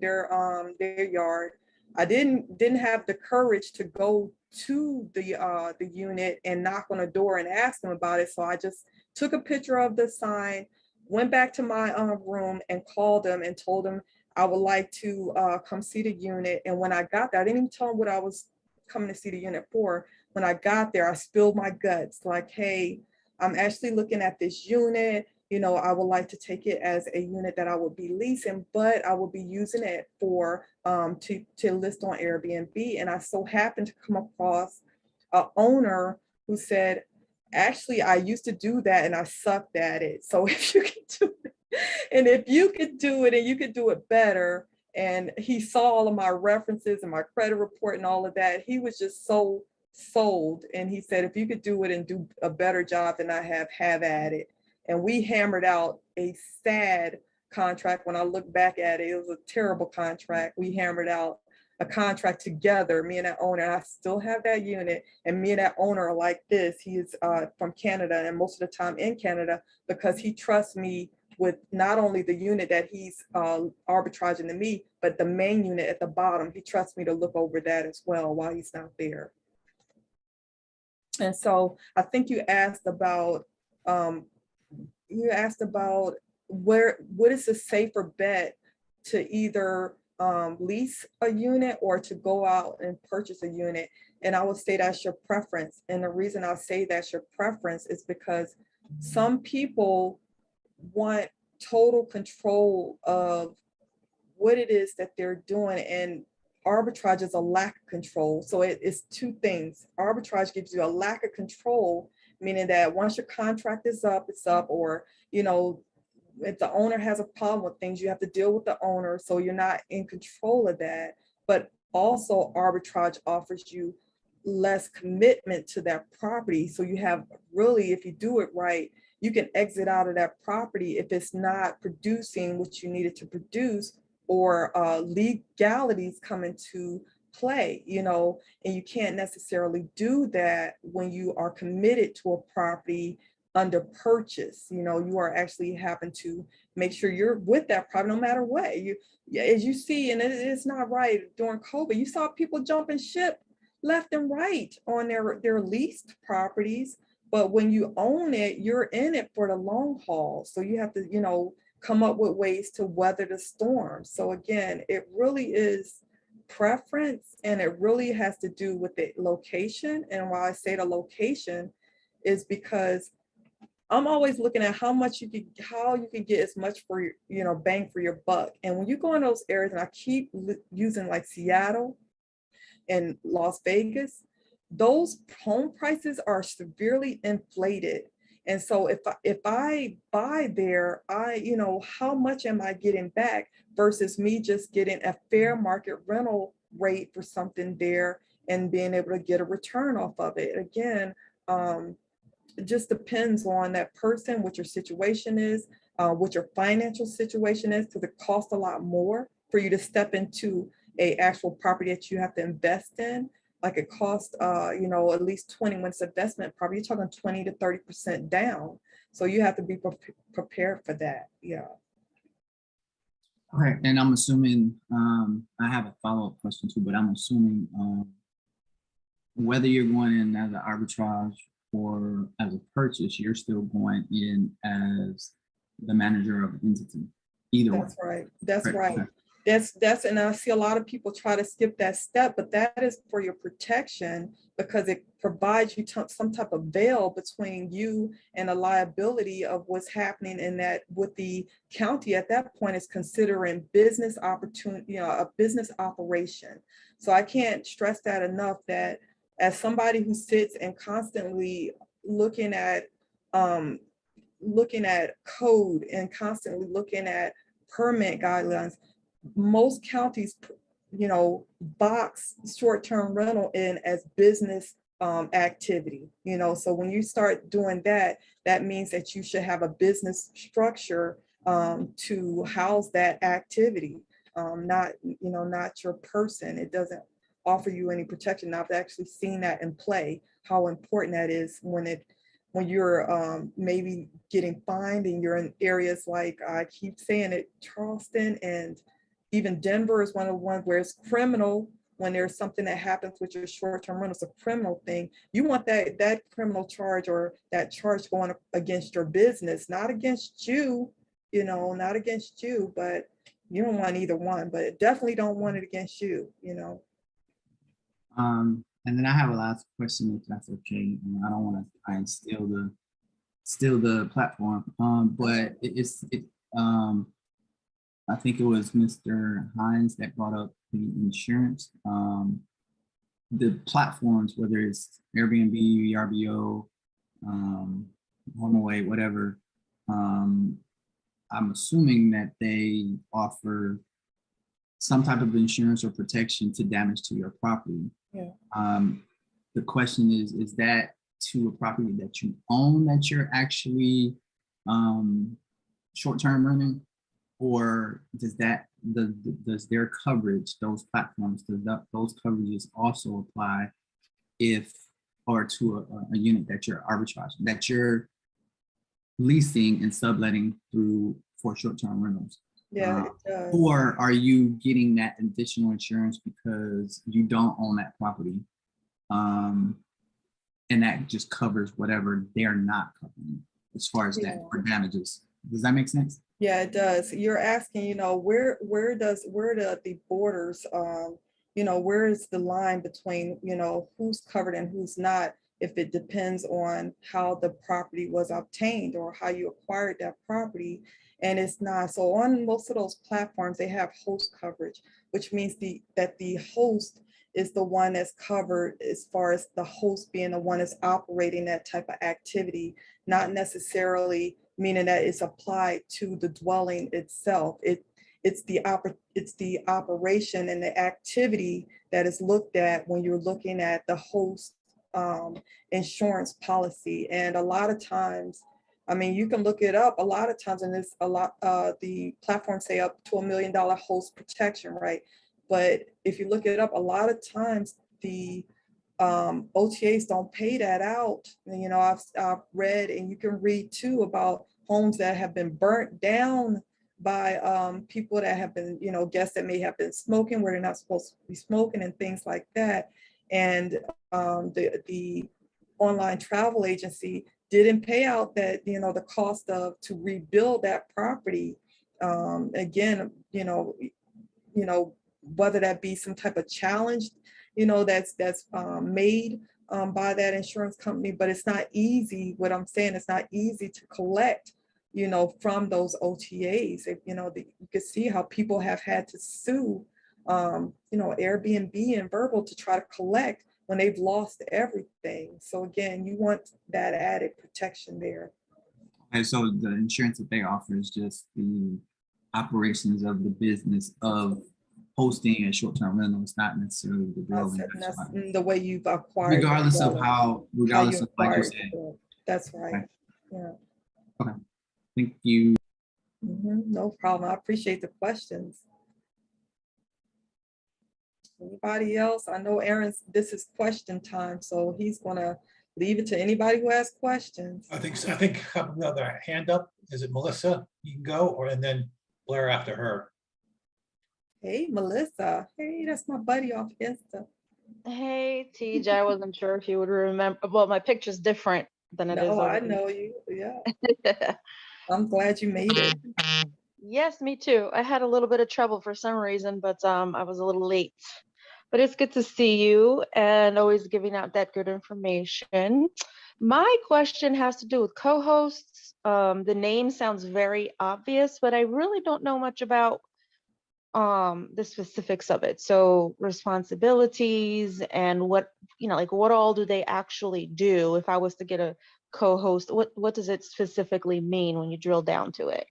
yard. I didn't have the courage to go to the unit and knock on a door and ask them about it. So I just took a picture of the sign, went back to my room and called them and told them I would like to come see the unit. And when I got there, I didn't even tell them what I was coming to see the unit for. When I got there, I spilled my guts like, hey, I'm actually looking at this unit. You know, I would like to take it as a unit that I would be leasing, but I will be using it for to list on Airbnb. And I so happened to come across an owner who said, actually, I used to do that and I sucked at it. So if you can do it, and if you could do it and you could do it better, and he saw all of my references and my credit report and all of that, he was just so sold. And he said, if you could do it and do a better job than I have at it. And we hammered out a sad contract. When I look back at it, it was a terrible contract. We hammered out a contract together, me and that owner. And I still have that unit. And me and that owner are like this. He is from Canada and most of the time in Canada, because he trusts me with not only the unit that he's arbitraging to me, but the main unit at the bottom. He trusts me to look over that as well while he's not there. And so I think you asked about what is the safer bet to either lease a unit or to go out and purchase a unit. And I would say that's your preference. And the reason I say that's your preference is because some people want total control of what it is that they're doing, and arbitrage is a lack of control. So it's two things. Arbitrage gives you a lack of control, meaning that once your contract is up, it's up, or, you know, if the owner has a problem with things, you have to deal with the owner. So you're not in control of that. But also arbitrage offers you less commitment to that property. So you have really, if you do it right, you can exit out of that property if it's not producing what you needed to produce, or legalities come into play, you know, and you can't necessarily do that when you are committed to a property under purchase. You know, you are actually having to make sure you're with that property no matter what. As you see, and it's not right, during COVID, you saw people jumping ship left and right on their leased properties. But when you own it, you're in it for the long haul. So you have to, you know, come up with ways to weather the storm. So again, it really is preference, and it really has to do with the location. And why I say the location is because I'm always looking at how you can get as much for your, you know, bang for your buck. And when you go in those areas, and I keep using like Seattle and Las Vegas, those home prices are severely inflated. And so if I buy there, you know, how much am I getting back versus me just getting a fair market rental rate for something there and being able to get a return off of it. Again, it just depends on that person, what your situation is, what your financial situation is, because it costs a lot more for you to step into a actual property that you have to invest in. Like it costs, at least 20 when it's investment property, you're talking 20 to 30% down. So you have to be prepared for that. Yeah. Okay, and I'm assuming, I have a follow-up question too, but I'm assuming whether you're going in as an arbitrage or as a purchase, you're still going in as the manager of an entity, either way. That's right. That's Right, right. okay. That's, and I see a lot of people try to skip that step, but that is for your protection because it provides you some type of veil between you and the liability of what's happening in that with the county at that point is considering business opportunity, a business operation. So I can't stress that enough that as somebody who sits and constantly looking at code and constantly looking at permit guidelines, most counties, box short-term rental in as business activity, so when you start doing that, that means that you should have a business structure to house that activity, not your person. It doesn't offer you any protection. I've actually seen that in play, how important that is when you're maybe getting fined and you're in areas like, I keep saying it, Charleston and even Denver is one of the ones where it's criminal when there's something that happens with your short-term rental. It's a criminal thing. You want that criminal charge or that charge going against your business, not against you, not against you, but you don't want either one, but definitely don't want it against you, And then I have a last question, if that's okay. And I don't want to try and steal the platform. But I think it was Mr. Hines that brought up the insurance. The platforms, whether it's Airbnb, VRBO, HomeAway, whatever, I'm assuming that they offer some type of insurance or protection to damage to your property. Yeah. The question is that to a property that you own that you're actually short-term renting, or does their coverage, those platforms, those coverages also apply to a unit that you're arbitraging, that you're leasing and subletting for short-term rentals? Yeah, it does. Or are you getting that additional insurance because you don't own that property? And that just covers whatever they're not covering as far as that for damages. Does that make sense? Yeah, it does. You're asking, where the borders, where is the line between, who's covered and who's not, if it depends on how the property was obtained or how you acquired that property. And it's not. So on most of those platforms, they have host coverage, which means that the host is the one that's covered as far as the host being the one that's operating that type of activity, not necessarily meaning that it's applied to the dwelling itself. It's the operation and the activity that is looked at when you're looking at the host insurance policy. And a lot of times, you can look it up a lot of times, and there's the platforms say up to $1 million host protection, right? But if you look it up, a lot of times the OTAs don't pay that out. And, I've read, and you can read too, about homes that have been burnt down by people that have been, guests that may have been smoking where they're not supposed to be smoking and things like that. And the online travel agency didn't pay out that, the cost to rebuild that property. Again, whether that be some type of challenge, that's made by that insurance company, but it's not easy. What I'm saying, it's not easy to collect, from those OTAs. You can see how people have had to sue, Airbnb and Verbal to try to collect when they've lost everything. So again, you want that added protection there. And so the insurance that they offer is just the operations of the business of hosting a short-term rental. It's not necessarily the I building. said, and That's that's why. the way you've acquired. the Regardless of dwelling, how, you like you acquired said, it. That's right. Right. Yeah. thank you. No problem. I appreciate the questions. Anybody else? I know this is question time, so he's gonna leave it to anybody who has questions. I think another hand up. Is it Melissa? You can go, and then Blair after her. Hey, Melissa. Hey, that's my buddy off Insta. Hey, TJ, I wasn't sure if you would remember. Well, my picture's different than it is. No, I over know you. Yeah, here. I'm glad you made it. Yes, me too. I had a little bit of trouble for some reason, but I was a little late. But it's good to see you and always giving out that good information. My question has to do with co-hosts. The name sounds very obvious, but I really don't know much about the specifics of it. So responsibilities and what, like what all do they actually do? If I was to get a co-host, what does it specifically mean when you drill down to it?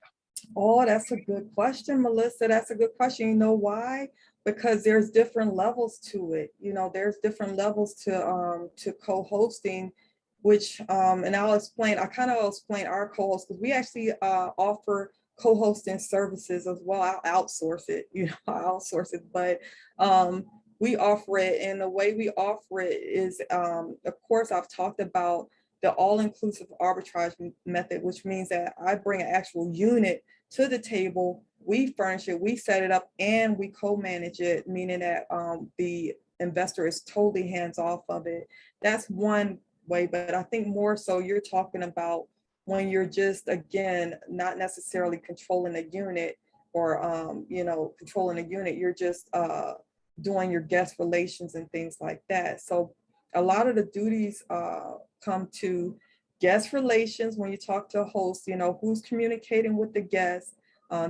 Oh, that's a good question, Melissa. That's a good question. You know why? Because there's different levels to it. There's different levels to co-hosting, which and I'll explain. I kind of explain our co-host because we actually offer co-hosting services as well. I'll outsource it. I outsource it, but we offer it, and the way we offer it is, of course, I've talked about the all-inclusive arbitrage method, which means that I bring an actual unit to the table, we furnish it, we set it up, and we co-manage it, meaning that the investor is totally hands-off of it. That's one way, but I think more so you're talking about when you're just, again, not necessarily controlling a unit or, controlling a unit, you're just doing your guest relations and things like that. So a lot of the duties come to guest relations. When you talk to a host, who's communicating with the guests.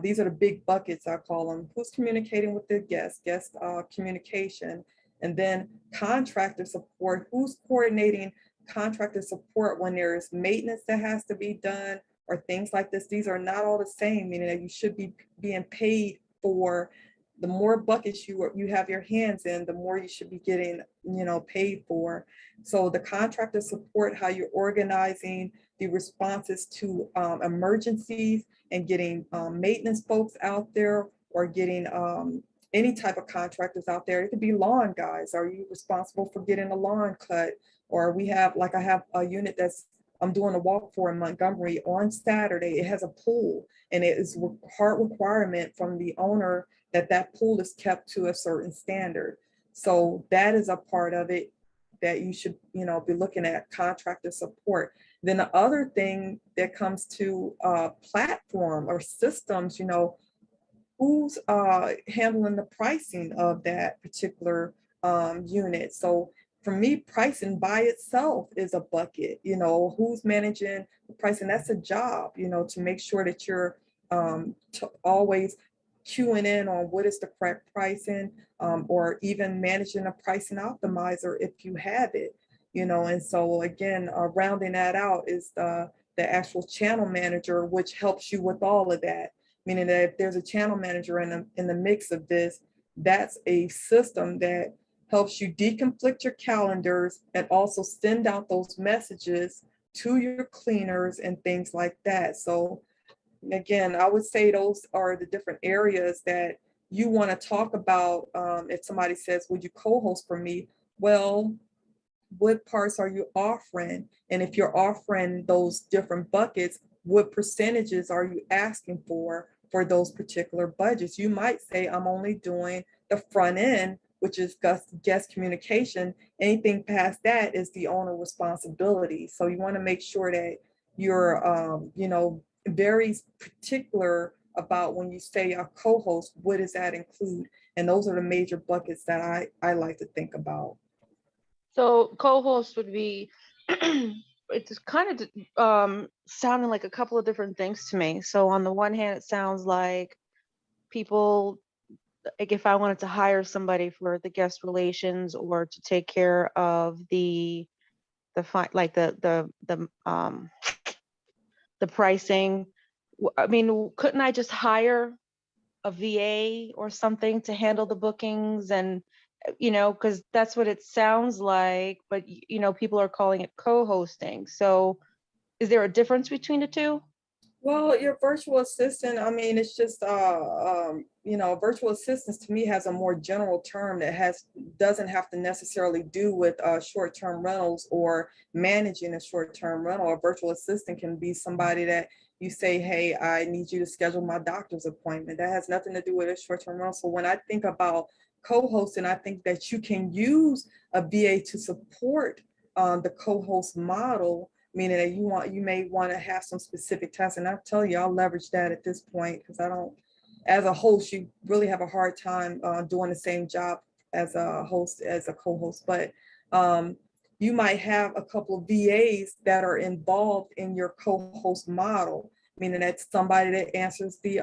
These are the big buckets, I call them. Who's communicating with the guest communication, and then contractor support. Who's coordinating contractor support when there's maintenance that has to be done or things like this. These are not all the same, meaning that you should be being paid for. The more buckets you have your hands in, the more you should be getting, paid for. So the contractor support, how you're organizing the responses to emergencies and getting maintenance folks out there, or getting any type of contractors out there. It could be lawn guys. Are you responsible for getting a lawn cut? Or I have a unit I'm doing a walk for in Montgomery on Saturday. It has a pool, and it is a hard requirement from the owner that pool is kept to a certain standard. So that is a part of it that you should, be looking at contractor support. Then the other thing that comes to platform or systems, who's handling the pricing of that particular unit. So for me, pricing by itself is a bucket. Who's managing the pricing? That's a job, to make sure that you're always queuing in on what is the correct pricing, or even managing a pricing optimizer if you have it, and so again, rounding that out is the actual channel manager, which helps you with all of that, meaning that if there's a channel manager in the mix of this, that's a system that helps you deconflict your calendars and also send out those messages to your cleaners and things like that. So again, I would say those are the different areas that you want to talk about. If somebody says, would you co-host for me? Well, what parts are you offering? And if you're offering those different buckets, what percentages are you asking for those particular budgets? You might say, I'm only doing the front end, which is guest communication. Anything past that is the owner responsibility. So you want to make sure that you're, very particular about when you say a co-host, what does that include? And those are the major buckets that I like to think about. So co-host would be, it's kind of sounding like a couple of different things to me. So on the one hand, it sounds like people, like if I wanted to hire somebody for the guest relations or to take care of the pricing, I mean, couldn't I just hire a VA or something to handle the bookings and, because that's what it sounds like, but people are calling it co-hosting. So is there a difference between the two? Well, your virtual assistant, I mean, it's just, virtual assistants to me has a more general term that doesn't have to necessarily do with short-term rentals or managing a short-term rental. A virtual assistant can be somebody that you say, hey, I need you to schedule my doctor's appointment. That has nothing to do with a short-term rental. So when I think about co-hosting, I think that you can use a VA to support the co-host model, meaning that you may want to have some specific tasks. And I'll tell you, I'll leverage that at this point because I don't, as a host, you really have a hard time doing the same job as a host, as a co-host. But you might have a couple of VAs that are involved in your co-host model, meaning that's somebody that answers the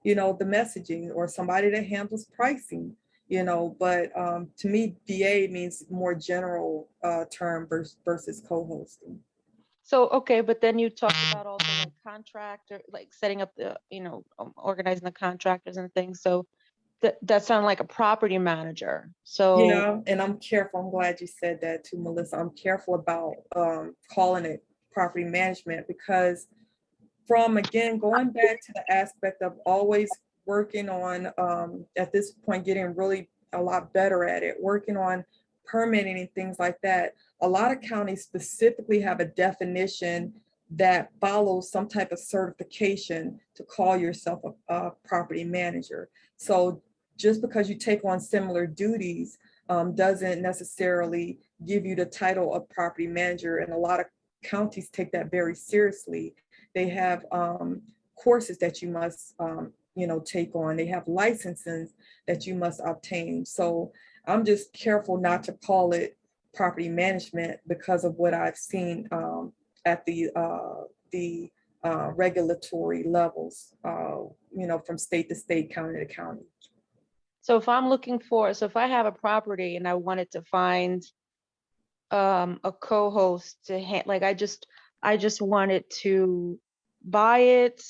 messaging or somebody that handles pricing. But to me, VA means more general term versus co-hosting. So, okay, but then you talked about also like contractor, like setting up the, organizing the contractors and things. So that sounded like a property manager. So Yeah, and I'm careful. I'm glad you said that too, Melissa. I'm careful about calling it property management because again, going back to the aspect of always working on, at this point, getting really a lot better at it, working on permitting and things like that. A lot of counties specifically have a definition that follows some type of certification to call yourself a property manager. So just because you take on similar duties doesn't necessarily give you the title of property manager. And a lot of counties take that very seriously. They have courses that you must, take on. They have licenses that you must obtain. So I'm just careful not to call it property management because of what I've seen at the regulatory levels, from state to state, county to county. so if I have a property and I wanted to find a co-host I just wanted to buy it,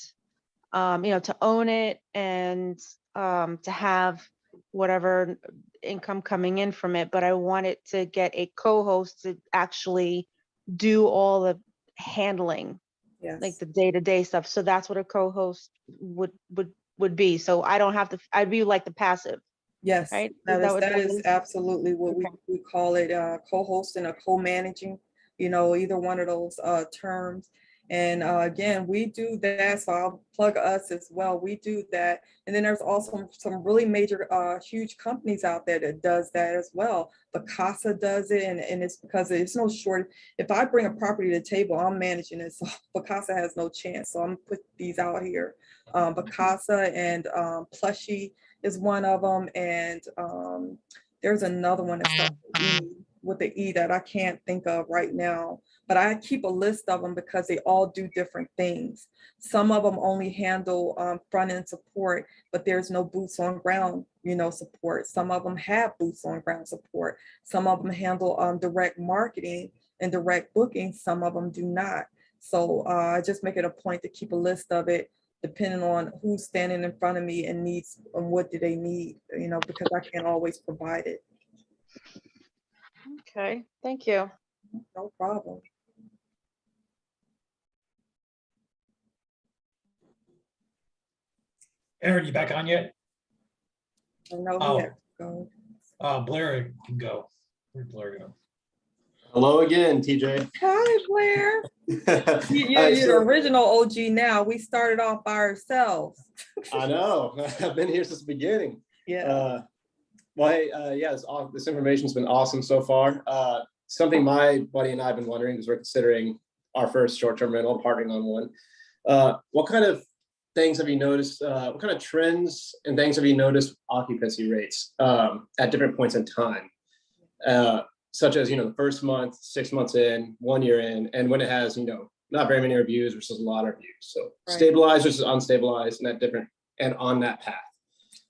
to own it and to have whatever income coming in from it, but I wanted to get a co-host to actually do all the handling, Yes. like the day-to-day stuff. So that's what a co-host would be. So I don't have to, I'd be like the passive. Yes, Right? that is absolutely what we call it, co-hosting or co-managing, either one of those terms. And again, we do that. So I'll plug us as well. We do that. And then there's also some really major, huge companies out there that does that as well. Casa does it. And it's because it's no short. If I bring a property to the table, I'm managing it. So Casa has no chance. So I'm gonna put these out here. Casa and Plushie is one of them. And there's another one that starts with the E that I can't think of right now. But I keep a list of them because they all do different things. Some of them only handle front end support, but there's no boots on ground, support. Some of them have boots on ground support. Some of them handle direct marketing and direct booking. Some of them do not. So I just make it a point to keep a list of it, depending on who's standing in front of me and needs and what do they need, because I can't always provide it. Okay, thank you. No problem. Aaron, you back on yet? I know Oh. he had to go. Blair can go. Where'd Blair go? Hello again, TJ. Hi, Blair. You're the original OG now. We started off by ourselves. I know. I've been here since the beginning. Yeah. Well, hey, this information's been awesome so far. Something my buddy and I have been wondering because we're considering our first short-term rental, partnering on one. What kind of things have you noticed? What kind of trends and things have you noticed with occupancy rates at different points in time? Such as, the first month, 6 months in, 1 year in, and when it has, not very many reviews versus a lot of reviews. So Right. Stabilized versus unstabilized and on that path.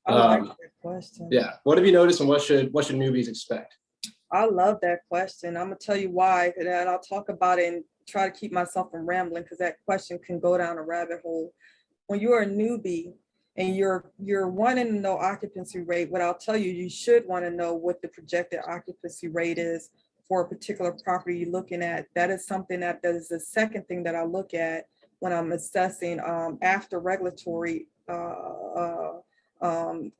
I like that question. Yeah. What have you noticed and what should newbies expect? I love that question. I'm gonna tell you why, and I'll talk about it and try to keep myself from rambling because that question can go down a rabbit hole. When you're a newbie and you're wanting to know occupancy rate, what I'll tell you, you should want to know what the projected occupancy rate is for a particular property you're looking at. That is something that is the second thing that I look at when I'm assessing after regulatory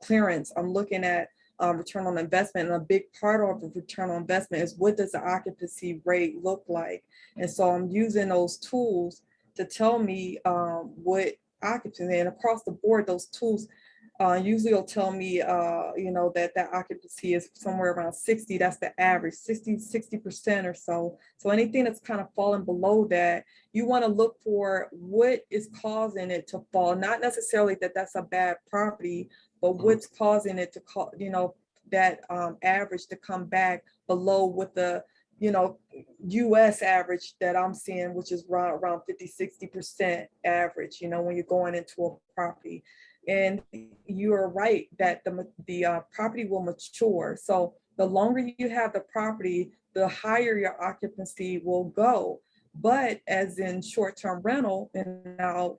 clearance. I'm looking at return on investment, and a big part of the return on investment is what does the occupancy rate look like? And so I'm using those tools to tell me what occupancy, and across the board, those tools usually will tell me, that that occupancy is somewhere around 60. That's the average, 60% or so. So anything that's kind of falling below that, you want to look for what is causing it to fall. Not necessarily that that's a bad property, but what's causing it to that average to come back below what the US average that I'm seeing, which is around 50-60% average, when you're going into a property. And you are right that the property will mature. So the longer you have the property, the higher your occupancy will go. But as in short-term rental, and I'll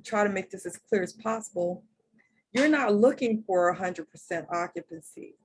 try to make this as clear as possible, you're not looking for 100% occupancy.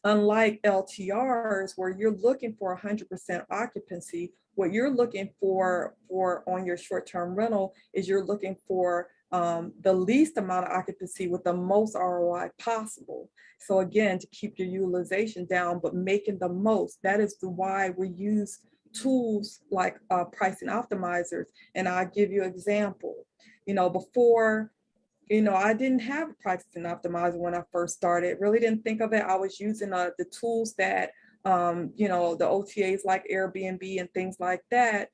Unlike LTRs, where you're looking for 100% occupancy, what you're looking for on your short-term rental is you're looking for the least amount of occupancy with the most ROI possible. So again, to keep your utilization down, but making the most. That is why we use tools like pricing optimizers. And I'll give you an example. Before, I didn't have a pricing optimizer when I first started. Really didn't think of it. I was using the tools that, the OTAs like Airbnb and things like that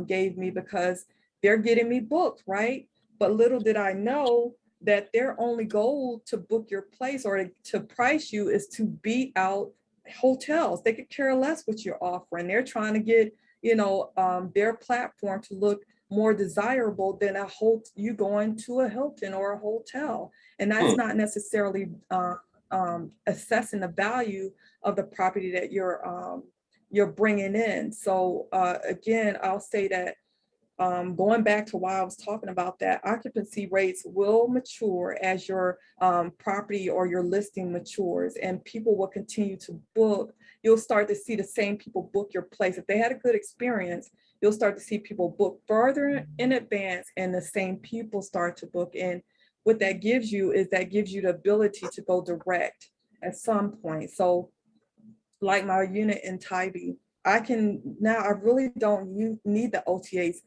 gave me, because they're getting me booked, right? But little did I know that their only goal to book your place or to price you is to beat out hotels. They could care less what you're offering. They're trying to get, their platform to look more desirable than you going to a Hilton or a hotel. And that's not necessarily assessing the value of the property that you're bringing in. So again, I'll say that going back to why I was talking about that, occupancy rates will mature as your property or your listing matures, and people will continue to book. You'll start to see the same people book your place. If they had a good experience, you'll start to see people book further in advance, and the same people start to book. And what that gives you is that gives you the ability to go direct at some point. So like my unit in Tybee, I really don't need the OTAs.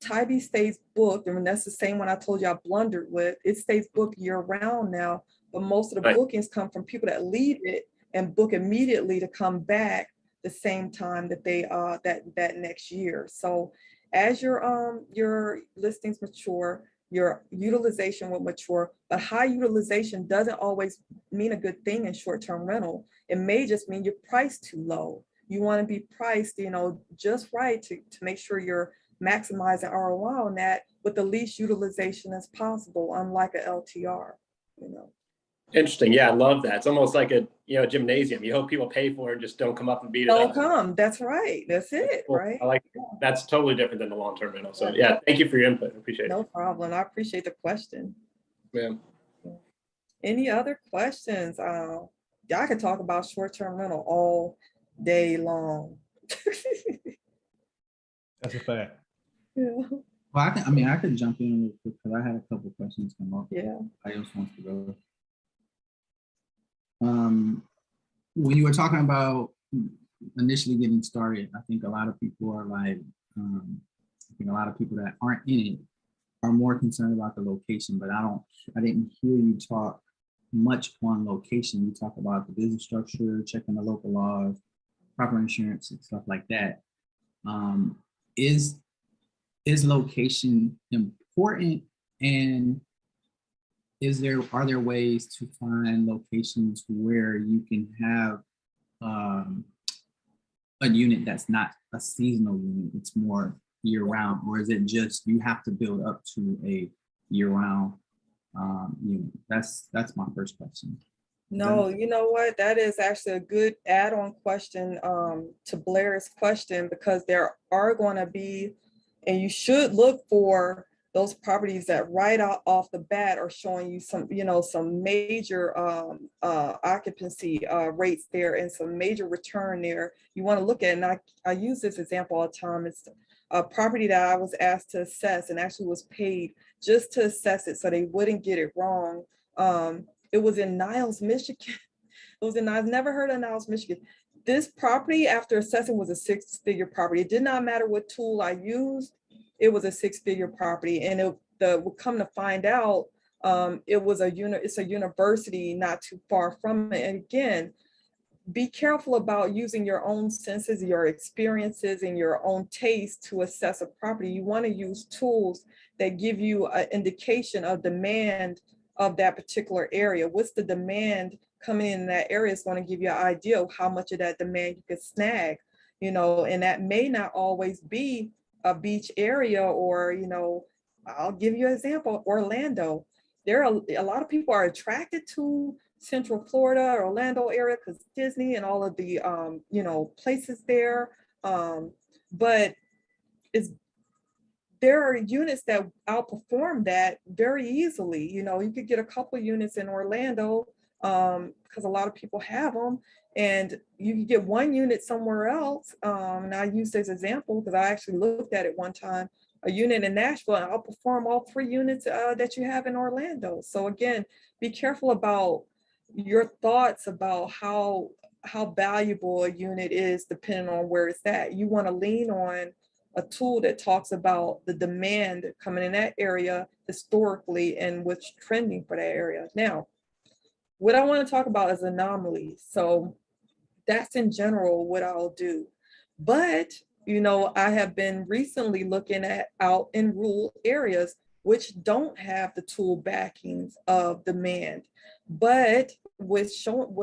Tybee stays booked, and that's the same one I told you I blundered with. It stays booked year round now, but most of the bookings come from people that leave it and book immediately to come back the same time that they that next year. So as your listings mature, your utilization will mature, but high utilization doesn't always mean a good thing in short-term rental. It may just mean you're priced too low. You want to be priced, just right to make sure you're maximizing ROI on that with the least utilization as possible, unlike a LTR. Interesting. Yeah, I love that. It's almost like a gymnasium. You hope people pay for it and just don't come up and beat it up. Don't come. That's right. That's it. Cool. Right. I like that's totally different than the long-term rental. So yeah, thank you for your input. I appreciate it. No problem. I appreciate the question. Yeah. Any other questions? Y'all could talk about short-term rental all day long. That's a fact. Yeah. Well, I could jump in real quick because I had a couple of questions come up. Yeah. I just want to go. When you were talking about initially getting started, I think a lot of people are like, I think a lot of people that aren't in it are more concerned about the location, but I didn't hear you talk much on location. You talk about the business structure, checking the local laws, proper insurance and stuff like that. Is location important, and are there ways to find locations where you can have a unit that's not a seasonal unit, it's more year-round, or is it just you have to build up to a year-round unit? That's my first question. No, you know what? That is actually a good add-on question to Blair's question, because there are going to be, and you should look for those properties that right off the bat are showing you some, some major occupancy rates there and some major return there, you want to look at. And I use this example all the time. It's a property that I was asked to assess and actually was paid just to assess it so they wouldn't get it wrong. It was in Niles, Michigan. It was in Niles, never heard of Niles, Michigan. This property, after assessing, was a 6-figure property. It did not matter what tool I used. It was a 6-figure property, and we'll come to find out, it's a university not too far from it. And again, be careful about using your own senses, your experiences, and your own taste to assess a property. You want to use tools that give you an indication of demand of that particular area. What's the demand coming in that area is going to give you an idea of how much of that demand you could snag, and that may not always be a beach area or, I'll give you an example, Orlando. There are a lot of people are attracted to Central Florida or Orlando area because Disney and all of the, places there. But there are units that outperform that very easily. You could get a couple units in Orlando because a lot of people have them, and you can get one unit somewhere else. And I use this example because I actually looked at it one time, a unit in Nashville, and outperform all 3 units that you have in Orlando. So again, be careful about your thoughts about how valuable a unit is depending on where it's at. You want to lean on a tool that talks about the demand coming in that area historically and what's trending for that area. Now, what I want to talk about is anomalies. So that's in general what I'll do. But, I have been recently looking at out in rural areas which don't have the tool backings of demand. But what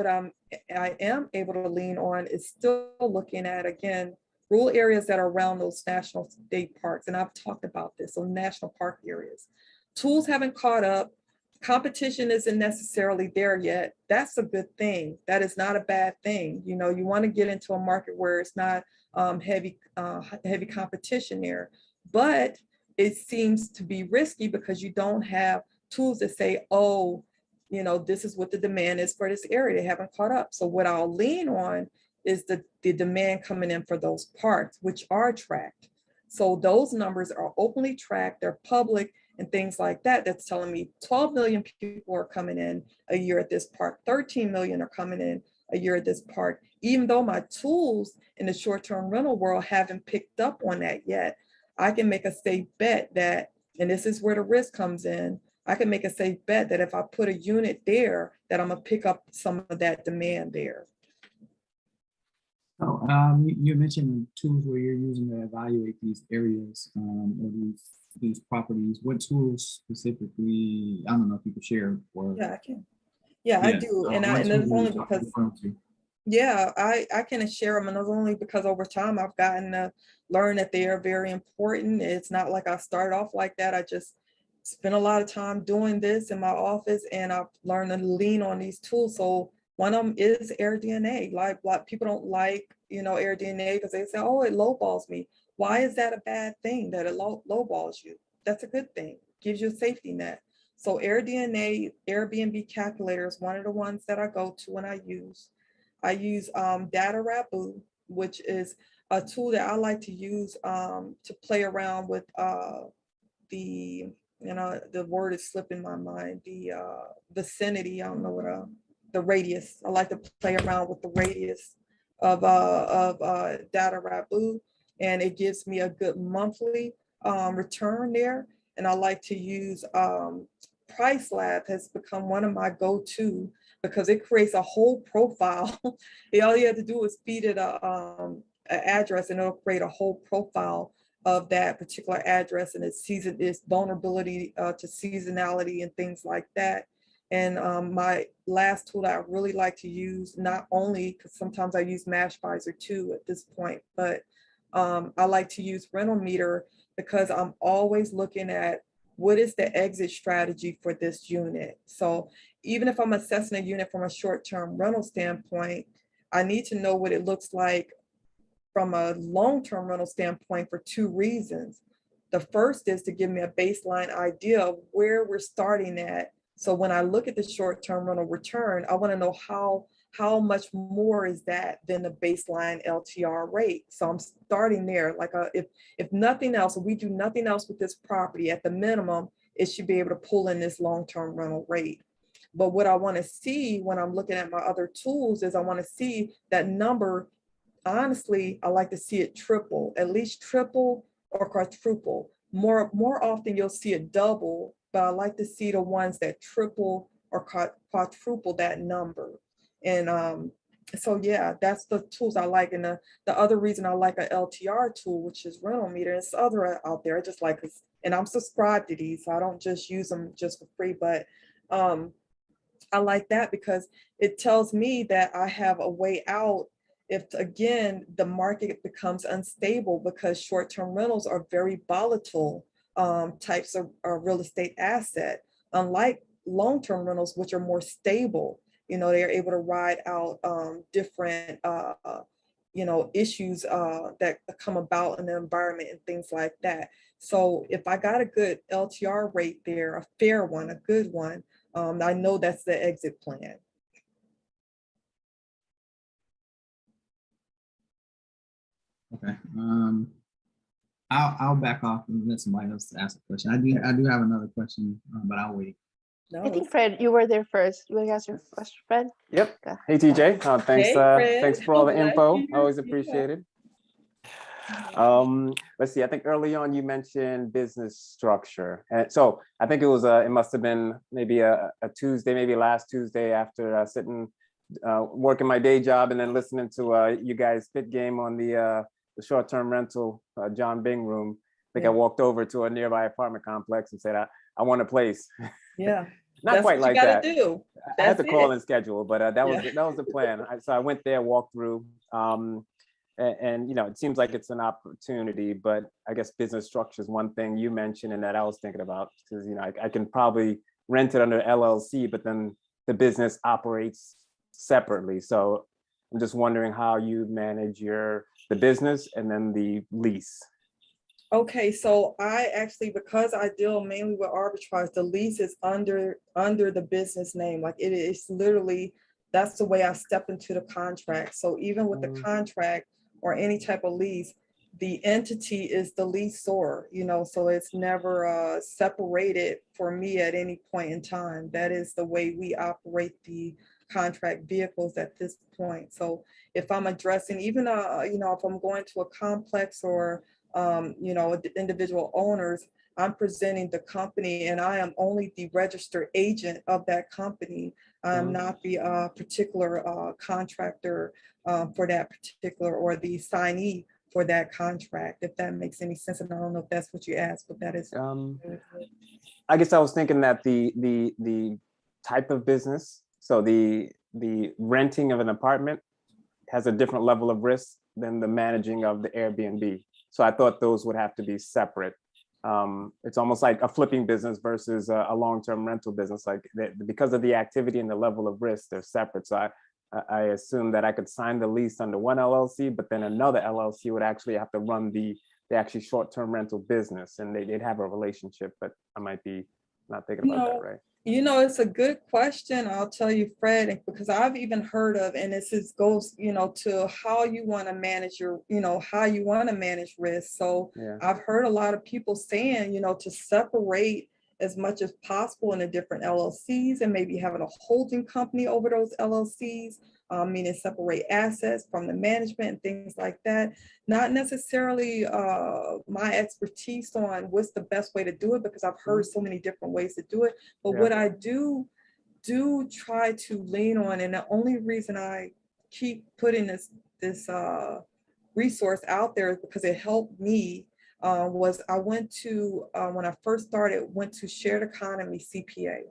I am able to lean on is still looking at, again, rural areas that are around those national state parks. And I've talked about this, so national park areas. Tools haven't caught up. Competition isn't necessarily there yet. That's a good thing. That is not a bad thing. You want to get into a market where it's not heavy competition there. But it seems to be risky because you don't have tools that say, oh, this is what the demand is for this area. They haven't caught up. So what I'll lean on is the demand coming in for those parks, which are tracked. So those numbers are openly tracked, they're public and things like that. That's telling me 12 million people are coming in a year at this park, 13 million are coming in a year at this park, even though my tools in the short-term rental world haven't picked up on that yet. I can make a safe bet that, and this is where the risk comes in, I can make a safe bet that if I put a unit there, that I'm gonna pick up some of that demand there. So you mentioned tools where you're using to evaluate these areas or these properties. What tools specifically? I don't know if you could share. Or Yeah, I can. Yeah, I do, and it's only because. Yeah, I can share them, and it's only because over time I've gotten to learn that they are very important. It's not like I started off like that. I just spent a lot of time doing this in my office, and I've learned to lean on these tools. So one of them is AirDNA. Like people don't like, AirDNA because they say, oh, it lowballs me. Why is that a bad thing that it lowballs you? That's a good thing. Gives you a safety net. So AirDNA, Airbnb calculator is one of the ones that I go to when I use. I use Data Rabu, which is a tool that I like to use to play around with the word is slipping my mind, the vicinity, I don't know what, the radius. I like to play around with the radius of Data Rabu, and it gives me a good monthly return there. And I like to use Price Lab has become one of my go-to because it creates a whole profile. All you have to do is feed it an address and it'll create a whole profile of that particular address and its vulnerability to seasonality and things like that. And my last tool that I really like to use, not only because sometimes I use Mashvisor too at this point, but I like to use Rental Meter because I'm always looking at what is the exit strategy for this unit. So even if I'm assessing a unit from a short-term rental standpoint, I need to know what it looks like from a long-term rental standpoint for 2 reasons. The first is to give me a baseline idea of where we're starting at. So when I look at the short-term rental return, I want to know how much more is that than the baseline LTR rate. So I'm starting there. Like if nothing else, if we do nothing else with this property, at the minimum, it should be able to pull in this long-term rental rate. But what I want to see when I'm looking at my other tools is I want to see that number. Honestly, I like to see it triple, at least triple or quadruple. More often you'll see it double, but I like to see the ones that triple or quadruple that number. And so yeah, that's the tools I like. And the other reason I like a LTR tool, which is rental meter, and it's other out there. I just like this, and I'm subscribed to these, so I don't just use them just for free, but I like that because it tells me that I have a way out if, again, the market becomes unstable, because short-term rentals are very volatile types of real estate asset, unlike long-term rentals, which are more stable. They're able to ride out different issues that come about in the environment and things like that. So if I got a good LTR rate there, a fair one, a good one, I know that's the exit plan. Okay. I'll back off and let somebody else ask a question. I do have another question, but I'll wait. No, I think Fred, you were there first. You want to ask your question, Fred? Yep. Okay. Hey, TJ. Thanks. Hey, Fred. Thanks for all the Glad info. you're here. Always Yeah. appreciated. Let's see. I think early on you mentioned business structure, and so I think it must have been maybe a Tuesday, maybe last Tuesday, after sitting working my day job and then listening to you guys fit game on the short-term rental John Bing room. I think I walked over to a nearby apartment complex and said, I want a place. Yeah. Not That's quite what you like gotta that. do. I had to That's call it. and schedule, but that was the plan. So I went there, walked through, and it seems like it's an opportunity, but I guess business structure is one thing you mentioned and that I was thinking about, because I can probably rent it under LLC, but then the business operates separately. So I'm just wondering how you manage the business and then the lease. Okay, so I actually, because I deal mainly with arbitrage, the lease is under the business name. Like it is literally, that's the way I step into the contract. So even with the contract or any type of lease, the entity is the leaseor, so it's never separated for me at any point in time. That is the way we operate the contract vehicles at this point. So if I'm addressing even if I'm going to a complex or individual owners, I'm presenting the company and I am only the registered agent of that company. I'm not the particular contractor for that particular, or the signee for that contract, if that makes any sense. And I don't know if that's what you asked, but that is. I guess I was thinking that the type of business, so the renting of an apartment has a different level of risk than the managing of the Airbnb. So I thought those would have to be separate. It's almost like a flipping business versus a long-term rental business. Like because of the activity and the level of risk, they're separate. So I assume that I could sign the lease under one LLC, but then another LLC would actually have to run the actually short-term rental business, and they'd have a relationship. But I might be not thinking about that, right? It's a good question. I'll tell you, Fred, because I've even heard of, and this goes, to how you want to manage how you want to manage risk. So I've heard a lot of people saying, to separate as much as possible in the different LLCs and maybe having a holding company over those LLCs, meaning separate assets from the management and things like that. Not necessarily my expertise on what's the best way to do it, because I've heard so many different ways to do it. But what I do try to lean on, and the only reason I keep putting this resource out there is because it helped me. Was I went to, when I first started, went to shared economy CPA.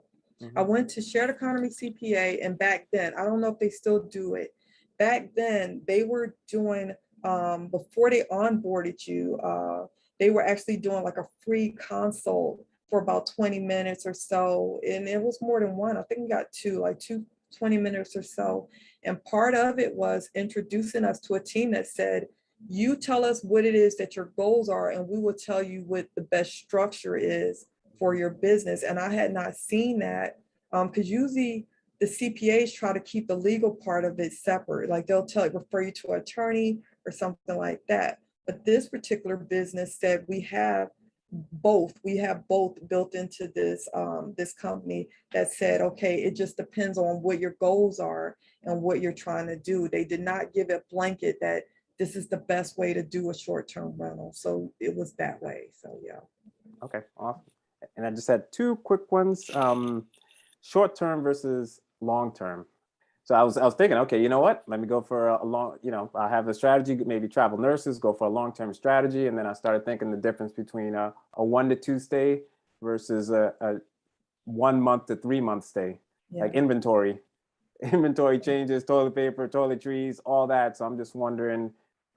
I went to shared economy CPA, and back then, I don't know if they still do it. Back then, they were doing, before they onboarded you, they were actually doing like a free consult for about 20 minutes or so. And it was more than one. I think we got two 20 minutes or so. And part of it was introducing us to a team that said, You tell us what it is that your goals are, and we will tell you what the best structure is for your business. And I had not seen that, because usually the CPAs try to keep the legal part of it separate. Like they'll refer you to an attorney or something like that. But this particular business said we have both built into this company that said, okay, it just depends on what your goals are and what you're trying to do. They did not give a blanket that this is the best way to do a short-term rental. So it was that way. So yeah. Okay, awesome. And I just had two quick ones, short-term versus long-term. So I was thinking, okay, you know what? Let me go for a long, I have a strategy, maybe travel nurses, go for a long-term strategy. And then I started thinking the difference between a 1 to 2 stay versus a 1 month to 3 month stay, like inventory changes, toilet paper, toiletries, all that. So I'm just wondering,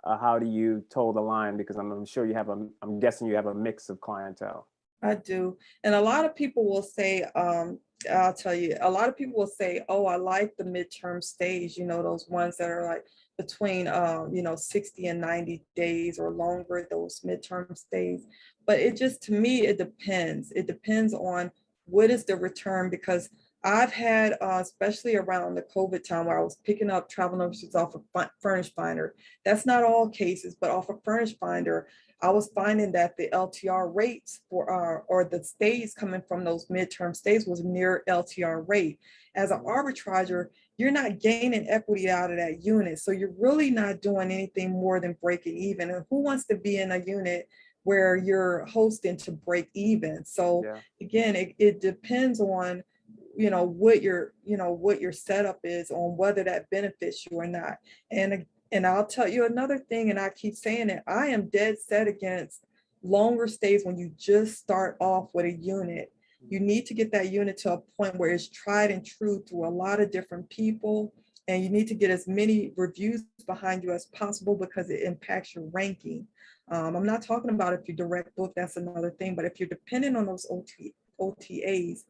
how do you toe the line? Because I'm sure you have I'm guessing you have a mix of clientele. I do. And a lot of people will say, I'll tell you, a lot of people will say, oh, I like the midterm stays, those ones that are like between, 60 and 90 days or longer, those midterm stays. But it just, to me, it depends. It depends on what is the return, because I've had, especially around the COVID time, where I was picking up travel nurses off of Furnish Finder. That's not all cases, but off of Furnish Finder, I was finding that the LTR rates for, or the stays coming from those midterm stays was near LTR rate. As an arbitrager, you're not gaining equity out of that unit. So you're really not doing anything more than breaking even. And who wants to be in a unit where you're hosting to break even? So again, it depends on, what your setup is, on whether that benefits you or not. And I'll tell you another thing, and I keep saying it, I am dead set against longer stays when you just start off with a unit. You need to get that unit to a point where it's tried and true through a lot of different people, and you need to get as many reviews behind you as possible, because it impacts your ranking. I'm not talking about if you direct book, that's another thing, but if you're dependent on those OTAs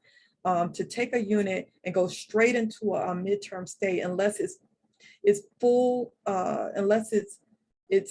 to take a unit and go straight into a midterm stay, unless it's full, unless it's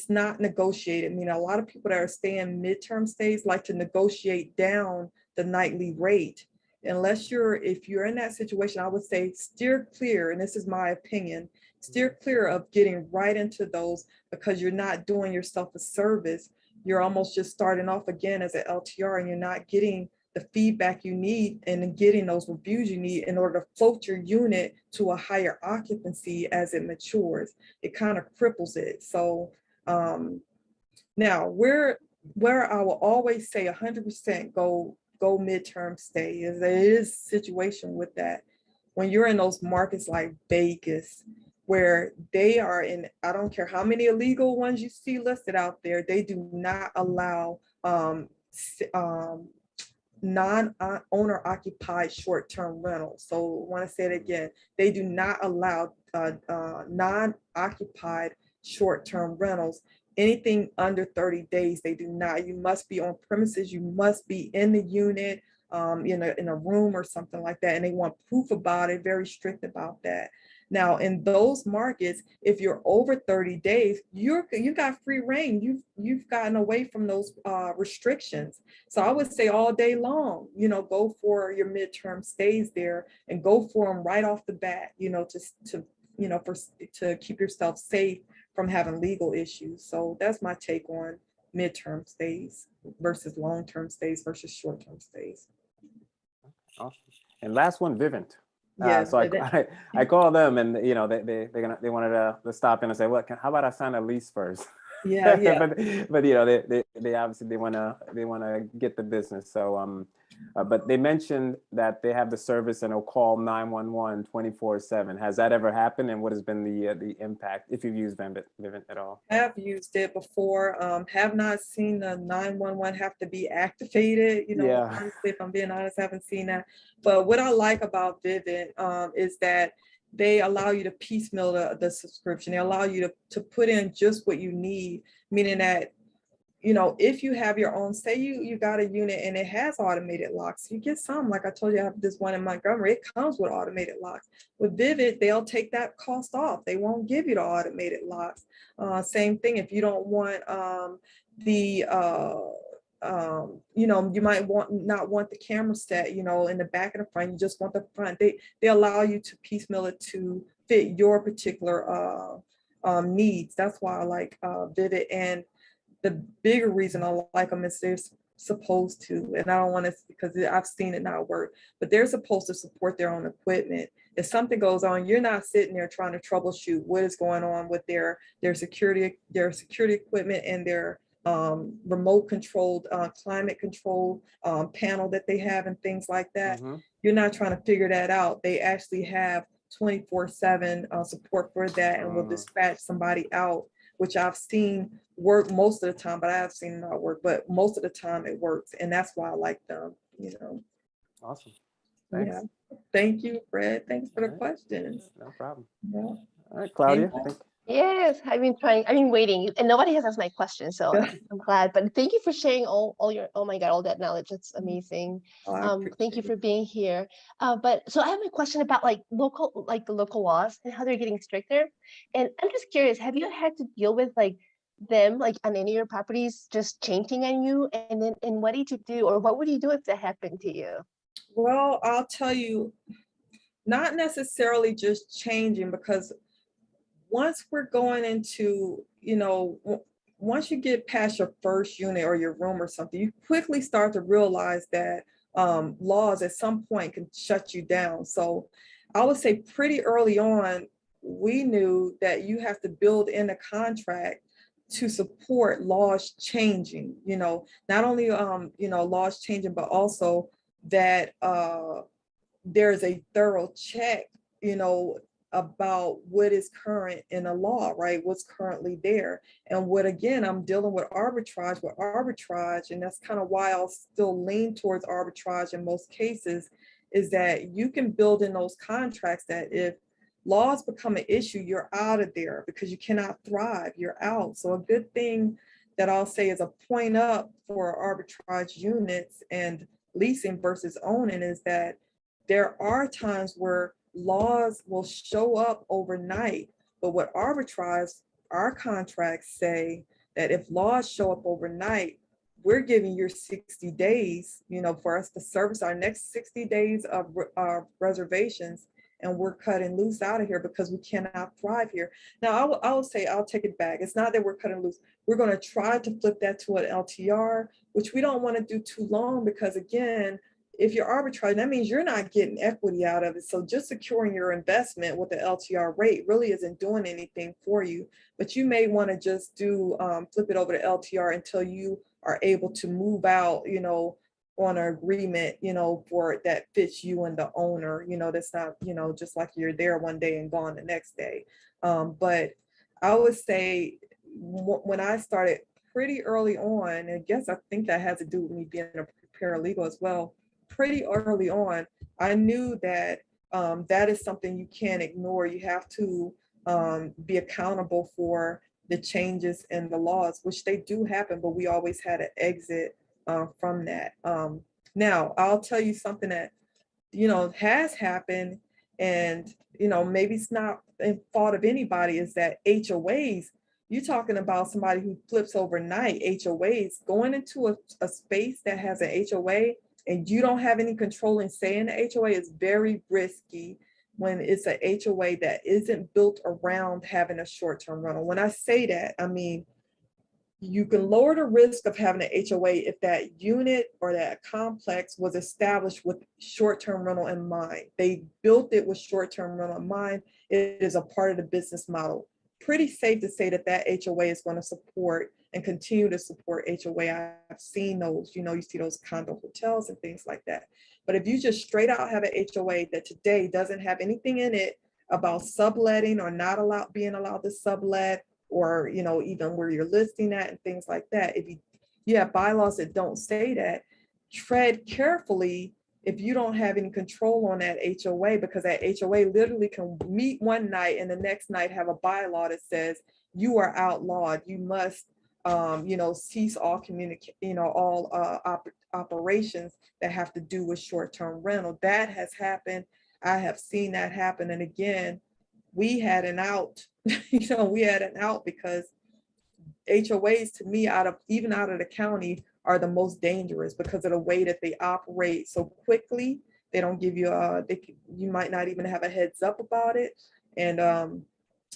not negotiated. I mean, a lot of people that are staying midterm stays like to negotiate down the nightly rate. If you're in that situation, I would say steer clear, and this is my opinion, steer clear of getting right into those, because you're not doing yourself a service. You're almost just starting off again as an LTR, and you're not getting the feedback you need and getting those reviews you need in order to float your unit to a higher occupancy as it matures. It kind of cripples it. So now where I will always say 100% go midterm stay is there is a situation with that. When you're in those markets like Vegas, where they are in, I don't care how many illegal ones you see listed out there, they do not allow non-owner occupied short-term rentals. So I want to say it again, they do not allow non-occupied short-term rentals. Anything under 30 days, they do not. You must be on premises, you must be in the unit, in a room or something like that. And they want proof about it, very strict about that. Now, in those markets, if you're over 30 days, you got free reign. You've gotten away from those restrictions. So I would say all day long, go for your midterm stays there, and go for them right off the bat, to keep yourself safe from having legal issues. So that's my take on midterm stays versus long-term stays versus short-term stays. Awesome. And last one, Vivint. Yeah. So I call them, and they wanted to stop in and say, how about I sign a lease first? Yeah. but they obviously want to get the business. So but they mentioned that they have the service and they'll call 911 24/7. Has that ever happened? And what has been the impact, if you've used Vivint at all? Have used it before. Have not seen the 911 have to be activated. Honestly, if I'm being honest, I haven't seen that. But what I like about Vivint is that they allow you to piecemeal the subscription. They allow you to put in just what you need, meaning that you know, if you have your own, say you got a unit and it has automated locks, you get some, like I told you, I have this one in Montgomery, it comes with automated locks. With Vivid, they'll take that cost off. They won't give you the automated locks. Same thing, if you don't want you know, you might not want the camera set, you know, in the back and the front, you just want the front. They allow you to piecemeal it to fit your particular needs. That's why I like Vivid. And the bigger reason I like them is they're supposed to, and I don't want to, because I've seen it not work, but they're supposed to support their own equipment. If something goes on, you're not sitting there trying to troubleshoot what is going on with their security equipment and their remote controlled, climate controlled panel that they have and things like that. You're not trying to figure that out. They actually have 24/7 support for that, and will dispatch somebody out, which I've seen work most of the time, but I have seen it not work, but most of the time it works. And that's why I like them, you know. Awesome. Thanks. Yeah. Thank you, Fred. Thanks for the questions. No problem. Yeah. All right, Claudia. I think Yes, I've been waiting, and nobody has asked my question, so I'm glad. But thank you for sharing all your, oh my God, all that knowledge. That's amazing. Thank you for being here. But so I have a question about like the local laws and how they're getting stricter. And I'm just curious, have you had to deal with like them like on any of your properties just changing on you? And what did you do, or what would you do if that happened to you? Well, I'll tell you, not necessarily just changing, because once we're going into, you know, once you get past your first unit or your room or something, you quickly start to realize that laws at some point can shut you down. So I would say pretty early on, we knew that you have to build in a contract to support laws changing, you know, not only, you know, laws changing, but also that there's a thorough check, you know, about what is current in a law, right? What's currently there. And what, again, I'm dealing with arbitrage, and that's kind of why I'll still lean towards arbitrage in most cases, is that you can build in those contracts that if laws become an issue, you're out of there because you cannot thrive, you're out. So a good thing that I'll say is a point up for arbitrage units and leasing versus owning is that there are times where laws will show up overnight, but what arbitrage, our contracts say that if laws show up overnight, we're giving you 60 days, you know, for us to service our next 60 days of reservations, and we're cutting loose out of here because we cannot thrive here. Now, I will say, I'll take it back. It's not that we're cutting loose. We're going to try to flip that to an LTR, which we don't want to do too long, because again, if you're arbitraging, that means you're not getting equity out of it. So just securing your investment with the LTR rate really isn't doing anything for you. But you may want to just do flip it over to LTR until you are able to move out, you know, on an agreement, you know, for that fits you and the owner, you know, that's not, you know, just like you're there one day and gone the next day. But I would say when I started pretty early on, and I guess I think that has to do with me being a paralegal as well, pretty early on, I knew that that is something you can't ignore. You have to be accountable for the changes in the laws, which they do happen, but we always had an exit from that. Now, I'll tell you something that, you know, has happened, and, you know, maybe it's not in fault of anybody, is that HOAs, you're talking about somebody who flips overnight. HOAs, going into a space that has an HOA, and you don't have any controlling say in the HOA is very risky when it's a HOA that isn't built around having a short-term rental. When I say that, I mean, you can lower the risk of having an HOA if that unit or that complex was established with short-term rental in mind. They built it with short-term rental in mind. It is a part of the business model. Pretty safe to say that that HOA is going to support and continue to support HOA. I've seen those, you know, you see those condo hotels and things like that. But if you just straight out have an HOA that today doesn't have anything in it about subletting or not being allowed to sublet, or, you know, even where you're listing at and things like that, if you have bylaws that don't say that, tread carefully if you don't have any control on that HOA, because that HOA literally can meet one night and the next night have a bylaw that says you are outlawed. You must cease all operations that have to do with short-term rental. That has happened. I have seen that happen. And again, we had an out, we had an out because HOAs, to me, even out of the county, are the most dangerous because of the way that they operate so quickly. They don't give you you might not even have a heads up about it. And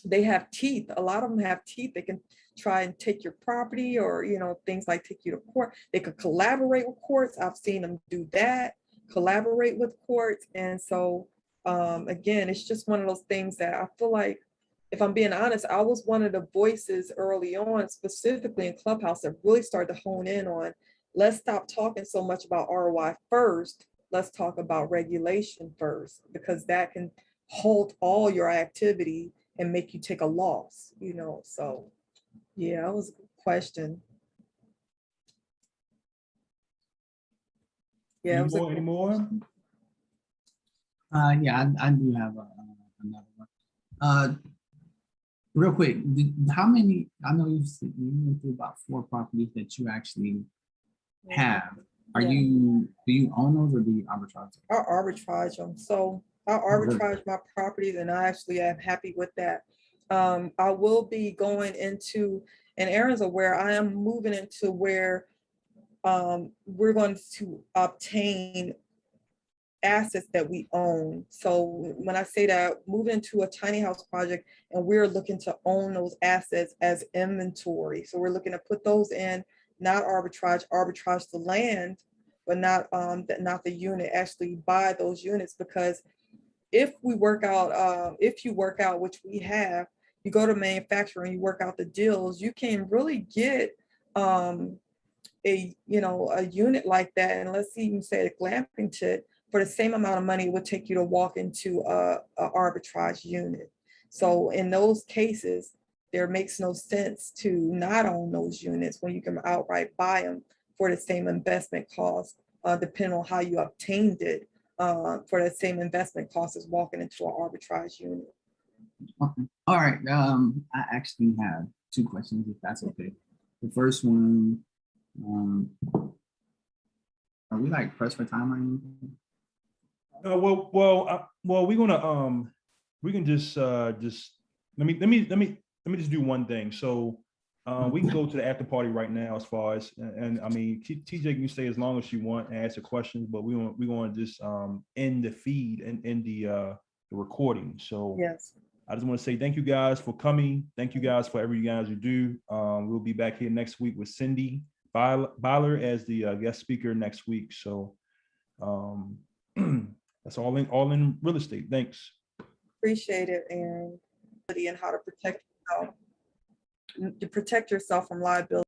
they have teeth. A lot of them have teeth. They can try and take your property, or things like take you to court. They could collaborate with courts. I've seen them do that, collaborate with courts. And so again, it's just one of those things that I feel like, if I'm being honest, I was one of the voices early on, specifically in Clubhouse, that really started to hone in on, let's stop talking so much about ROI first. Let's talk about regulation first, because that can halt all your activity and make you take a loss, So yeah, that was a good question. Yeah. Any more? Yeah, I do have another one. Real quick, how many, I know you went through about 4 properties that you actually have. Do you own those, or do you arbitrage? I arbitrage them. So I arbitrage my properties, and I actually am happy with that. I will be going into, and Aaron's aware, I am moving into where we're going to obtain assets that we own. So when I say that, moving into a tiny house project, and we're looking to own those assets as inventory. So we're looking to put those in, not arbitrage the land, but not the unit, actually buy those units. Because if you work out, which we have, you go to manufacturer and you work out the deals, you can really get a unit like that. And let's even say a glamping kit, for the same amount of money it would take you to walk into a arbitrage unit. So in those cases, there makes no sense to not own those units when you can outright buy them for the same investment cost, depending on how you obtained it, for the same investment cost as walking into an arbitrage unit. Okay. All right. I actually have 2 questions, if that's okay. The first one, are we like pressed for time or anything? Well, we're gonna we can just let me just do one thing. So we can go to the after party right now, as far as, and I mean, TJ can stay as long as you want and answer questions, but we're going to just end the feed and end the recording. So yes, I just want to say thank you guys for coming. Thank you guys for everything you guys you do. We'll be back here next week with Cindy Byler as the guest speaker next week. So that's all in real estate. Thanks. appreciate it, and how to protect yourself from liability.